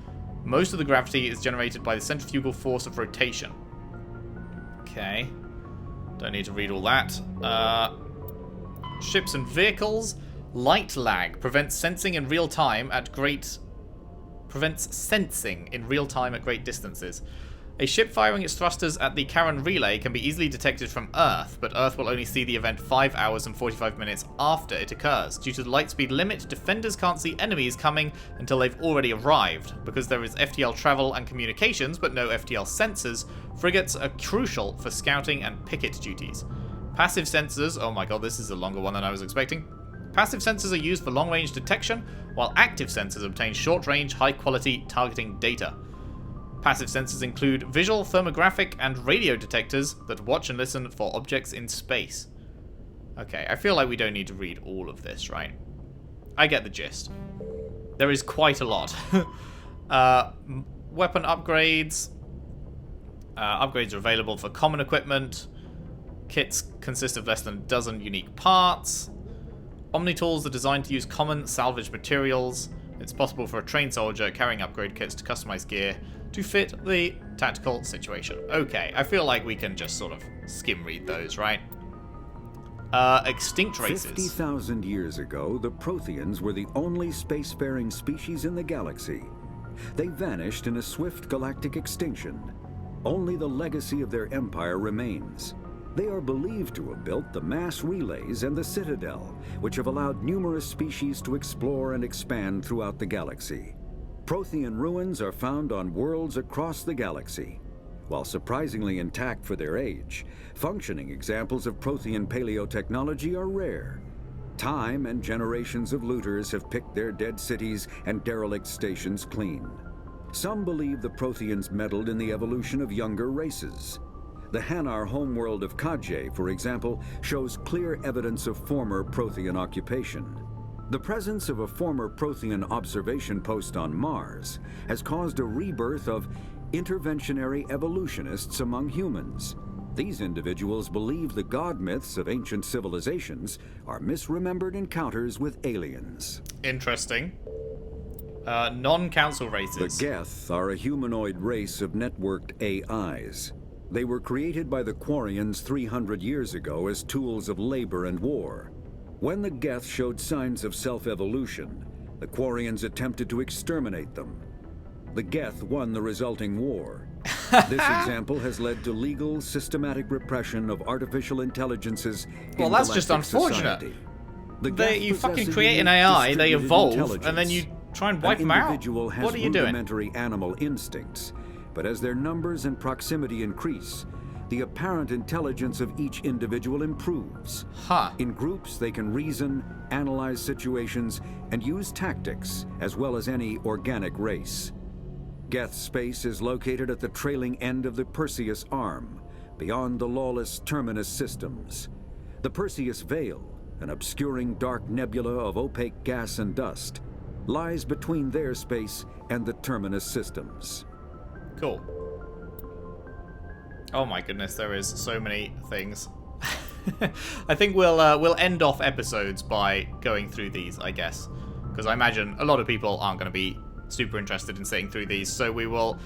Most of the gravity is generated by the centrifugal force of rotation. Okay. Don't need to read all that. Ships and vehicles. Light lag prevents sensing in real time at great distances. A ship firing its thrusters at the Kaidan relay can be easily detected from Earth, but Earth will only see the event 5 hours and 45 minutes after it occurs. Due to the light speed limit, defenders can't see enemies coming until they've already arrived. Because there is FTL travel and communications, but no FTL sensors, frigates are crucial for scouting and picket duties. Passive sensors, oh my god, this is a longer one than I was expecting. Passive sensors are used for long-range detection, while active sensors obtain short-range, high-quality targeting data. Passive sensors include visual, thermographic, and radio detectors that watch and listen for objects in space. Okay, I feel like we don't need to read all of this, right? I get the gist. There is quite a lot. Weapon upgrades. Upgrades are available for common equipment. Kits consist of less than a dozen unique parts. Omnitools are designed to use common salvage materials. It's possible for a trained soldier carrying upgrade kits to customize gear to fit the tactical situation. Okay, I feel like we can just sort of skim read those, right? Extinct races. 50,000 years ago, the Protheans were the only spacefaring species in the galaxy. They vanished in a swift galactic extinction. Only the legacy of their empire remains. They are believed to have built the mass relays and the Citadel, which have allowed numerous species to explore and expand throughout the galaxy. Prothean ruins are found on worlds across the galaxy. While surprisingly intact for their age, functioning examples of Prothean paleotechnology are rare. Time and generations of looters have picked their dead cities and derelict stations clean. Some believe the Protheans meddled in the evolution of younger races. The Hanar homeworld of Kadje, for example, shows clear evidence of former Prothean occupation. The presence of a former Prothean observation post on Mars has caused a rebirth of interventionary evolutionists among humans. These individuals believe the god myths of ancient civilizations are misremembered encounters with aliens. Interesting. Non-council races. The Geth are a humanoid race of networked AIs. They were created by the Quarians 300 years ago as tools of labor and war. When the Geth showed signs of self-evolution, the Quarians attempted to exterminate them. The Geth won the resulting war. This example has led to legal, systematic repression of artificial intelligences in that's just unfortunate. You fucking create an AI, they evolve, and then you try and wipe them out. What are you doing? Rudimentary animal instincts, but as their numbers and proximity increase, the apparent intelligence of each individual improves. In groups, they can reason, analyze situations, and use tactics, as well as any organic race. Geth space is located at the trailing end of the Perseus Arm, beyond the lawless Terminus systems. The Perseus Veil, an obscuring dark nebula of opaque gas and dust, lies between their space and the Terminus systems. Cool. Oh my goodness, there is so many things. I think we'll end off episodes by going through these, I guess, because I imagine a lot of people aren't going to be super interested in sitting through these, so we will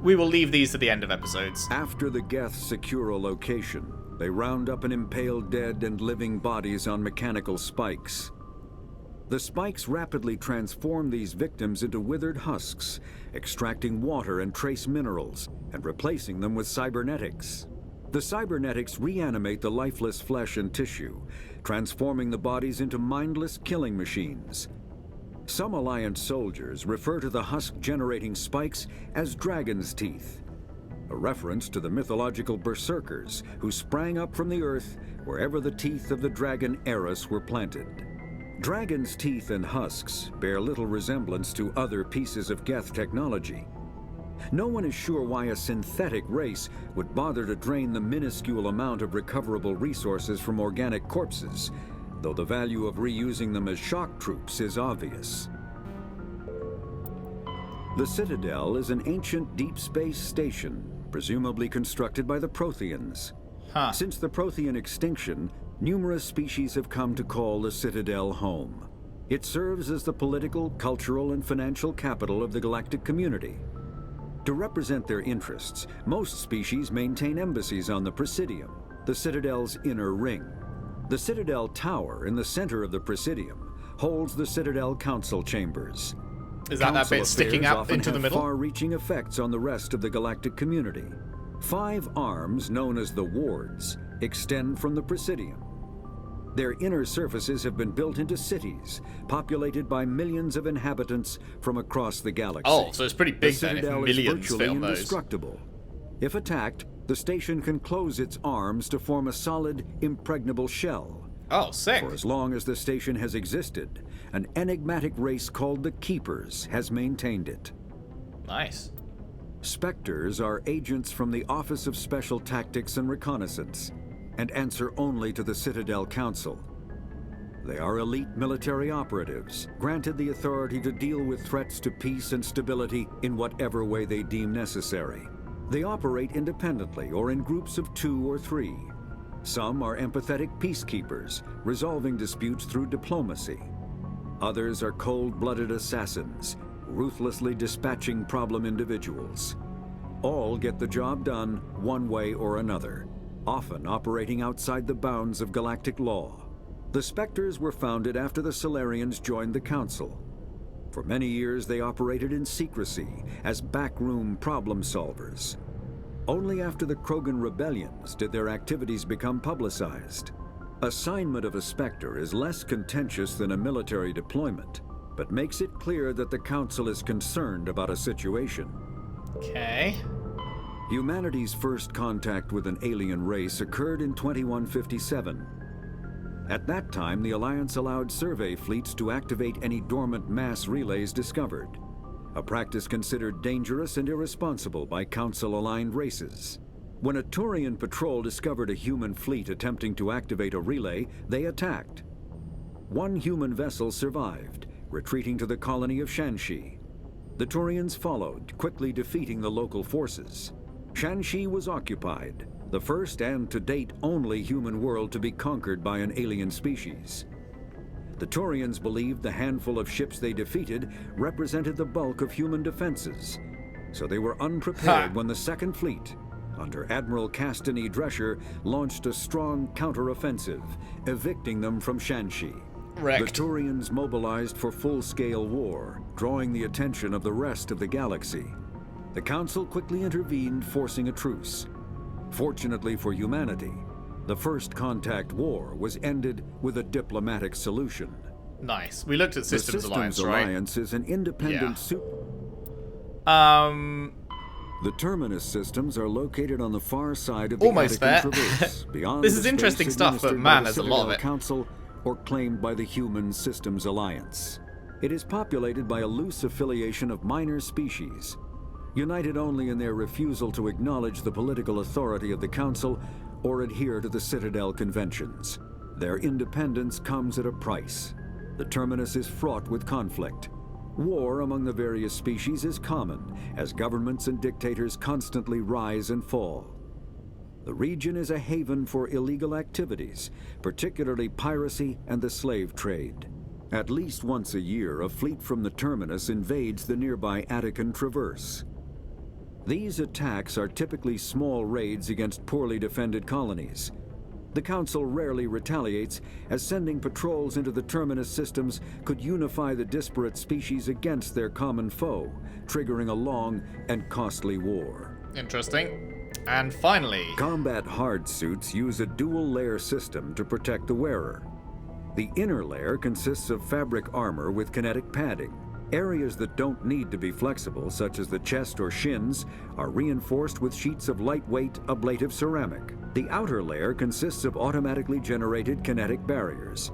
leave these to the end of episodes. After the Geth secure a location, they round up and impale dead and living bodies on mechanical spikes. The spikes rapidly transform these victims into withered husks, extracting water and trace minerals, and replacing them with cybernetics. The cybernetics reanimate the lifeless flesh and tissue, transforming the bodies into mindless killing machines. Some Alliance soldiers refer to the husk-generating spikes as dragon's teeth, a reference to the mythological berserkers who sprang up from the earth wherever the teeth of the dragon Eris were planted. Dragon's teeth and husks bear little resemblance to other pieces of Geth technology. No one is sure why a synthetic race would bother to drain the minuscule amount of recoverable resources from organic corpses, though the value of reusing them as shock troops is obvious. The Citadel is an ancient deep space station, presumably constructed by the Protheans. Since the Prothean extinction, numerous species have come to call the Citadel home. It serves as the political, cultural, and financial capital of the galactic community. To represent their interests, most species maintain embassies on the Presidium, the Citadel's inner ring. The Citadel Tower in the center of the Presidium holds the Citadel Council Chambers. Is that bit sticking up into the middle? Far-reaching effects on the rest of the galactic community. 5 arms, known as the Wards, extend from the Presidium. Their inner surfaces have been built into cities, populated by millions of inhabitants from across the galaxy. Oh, so it's pretty big then if millions is virtually fit on those. Indestructible. If attacked, the station can close its arms to form a solid, impregnable shell. Oh, sick. For as long as the station has existed, an enigmatic race called the Keepers has maintained it. Nice. Spectres are agents from the Office of Special Tactics and Reconnaissance, and answer only to the Citadel Council. They are elite military operatives, granted the authority to deal with threats to peace and stability in whatever way they deem necessary. They operate independently or in groups of 2 or 3. Some are empathetic peacekeepers, resolving disputes through diplomacy. Others are cold-blooded assassins, ruthlessly dispatching problem individuals. All get the job done one way or another. often operating outside the bounds of galactic law. The Spectres were founded after the Solarians joined the Council. For many years, they operated in secrecy as backroom problem solvers. Only after the Krogan rebellions did their activities become publicized. Assignment of a Spectre is less contentious than a military deployment, but makes it clear that the Council is concerned about a situation. Okay. Humanity's first contact with an alien race occurred in 2157. At that time, the Alliance allowed survey fleets to activate any dormant mass relays discovered, a practice considered dangerous and irresponsible by Council-aligned races. When a Turian patrol discovered a human fleet attempting to activate a relay, they attacked. One human vessel survived, retreating to the colony of Shanxi. The Turians followed, quickly defeating the local forces. Shanxi was occupied, the first and to date only human world to be conquered by an alien species. The Turians believed the handful of ships they defeated represented the bulk of human defenses, so they were unprepared when the Second Fleet, under Admiral Castany Drescher, launched a strong counteroffensive, evicting them from Shanxi. Wrecked. The Turians mobilized for full-scale war, drawing the attention of the rest of the galaxy. The Council quickly intervened, forcing a truce. Fortunately for humanity, the First Contact War was ended with a diplomatic solution. Nice. We looked at Systems Alliance, right? The Systems Alliance is an independent The Terminus systems are located on the far side of the almost there. Traverse, beyond This is interesting stuff, but man, there's a lot of it. Council or claimed by the Human Systems Alliance. It is populated by a loose affiliation of minor species, united only in their refusal to acknowledge the political authority of the Council or adhere to the Citadel conventions. Their independence comes at a price. The Terminus is fraught with conflict. War among the various species is common, as governments and dictators constantly rise and fall. The region is a haven for illegal activities, particularly piracy and the slave trade. At least once a year, a fleet from the Terminus invades the nearby Attican Traverse. These attacks are typically small raids against poorly defended colonies. The Council rarely retaliates, as sending patrols into the Terminus systems could unify the disparate species against their common foe, triggering a long and costly war. Interesting. And finally, combat hard suits use a dual-layer system to protect the wearer. The inner layer consists of fabric armor with kinetic padding. Areas that don't need to be flexible, such as the chest or shins, are reinforced with sheets of lightweight, ablative ceramic. The outer layer consists of automatically generated kinetic barriers.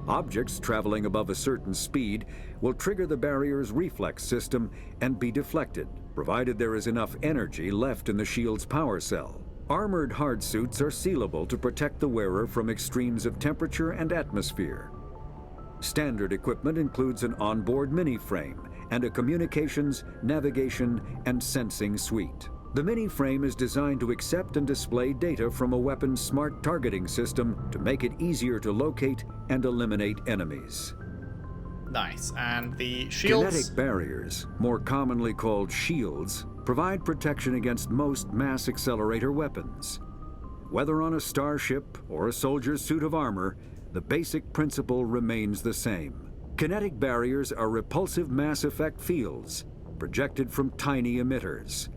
Objects traveling above a certain speed will trigger the barrier's reflex system and be deflected, provided there is enough energy left in the shield's power cell. Armored hardsuits are sealable to protect the wearer from extremes of temperature and atmosphere. Standard equipment includes an onboard mini-frame and a communications, navigation, and sensing suite. The mini-frame is designed to accept and display data from a weapon's smart targeting system to make it easier to locate and eliminate enemies. Nice. And the shields? Kinetic barriers, more commonly called shields, provide protection against most mass accelerator weapons. Whether on a starship or a soldier's suit of armor, the basic principle remains the same. Kinetic barriers are repulsive mass effect fields, projected from tiny emitters.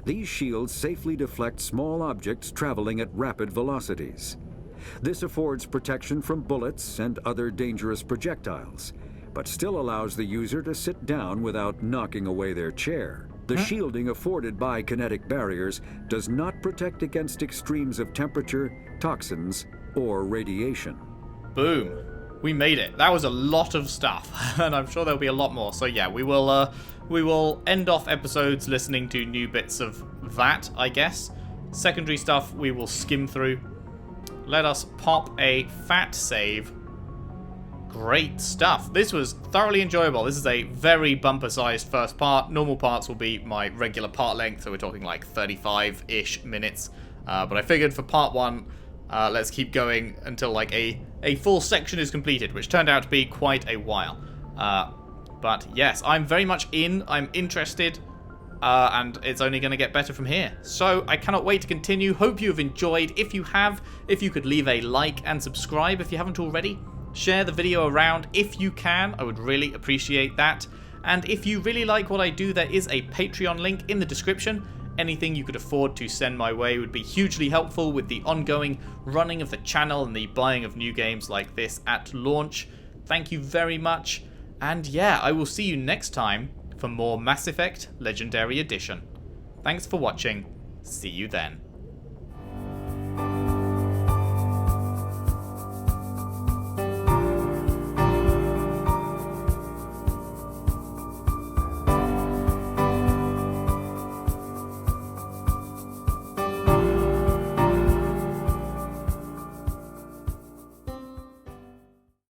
These shields safely deflect small objects traveling at rapid velocities. This affords protection from bullets and other dangerous projectiles, but still allows the user to sit down without knocking away their chair. The shielding afforded by kinetic barriers does not protect against extremes of temperature, toxins, or radiation. Boom. We made it. That was a lot of stuff, and I'm sure there'll be a lot more. So yeah, we will end off episodes listening to new bits of that, I guess. Secondary stuff we will skim through. Let us pop a fat save. Great stuff. This was thoroughly enjoyable. This is a very bumper-sized first part. Normal parts will be my regular part length, so we're talking like 35-ish minutes. But I figured for part one, let's keep going until like a full section is completed, which turned out to be quite a while. But yes, I'm very much in. I'm interested. and it's only going to get better from here. So I cannot wait to continue. Hope you have enjoyed. If you have, if you could leave a like and subscribe if you haven't already. Share the video around if you can. I would really appreciate that. And if you really like what I do, there is a Patreon link in the description. Anything you could afford to send my way would be hugely helpful with the ongoing running of the channel and the buying of new games like this at launch. Thank you very much. And yeah, I will see you next time for more Mass Effect Legendary Edition. Thanks for watching. See you then.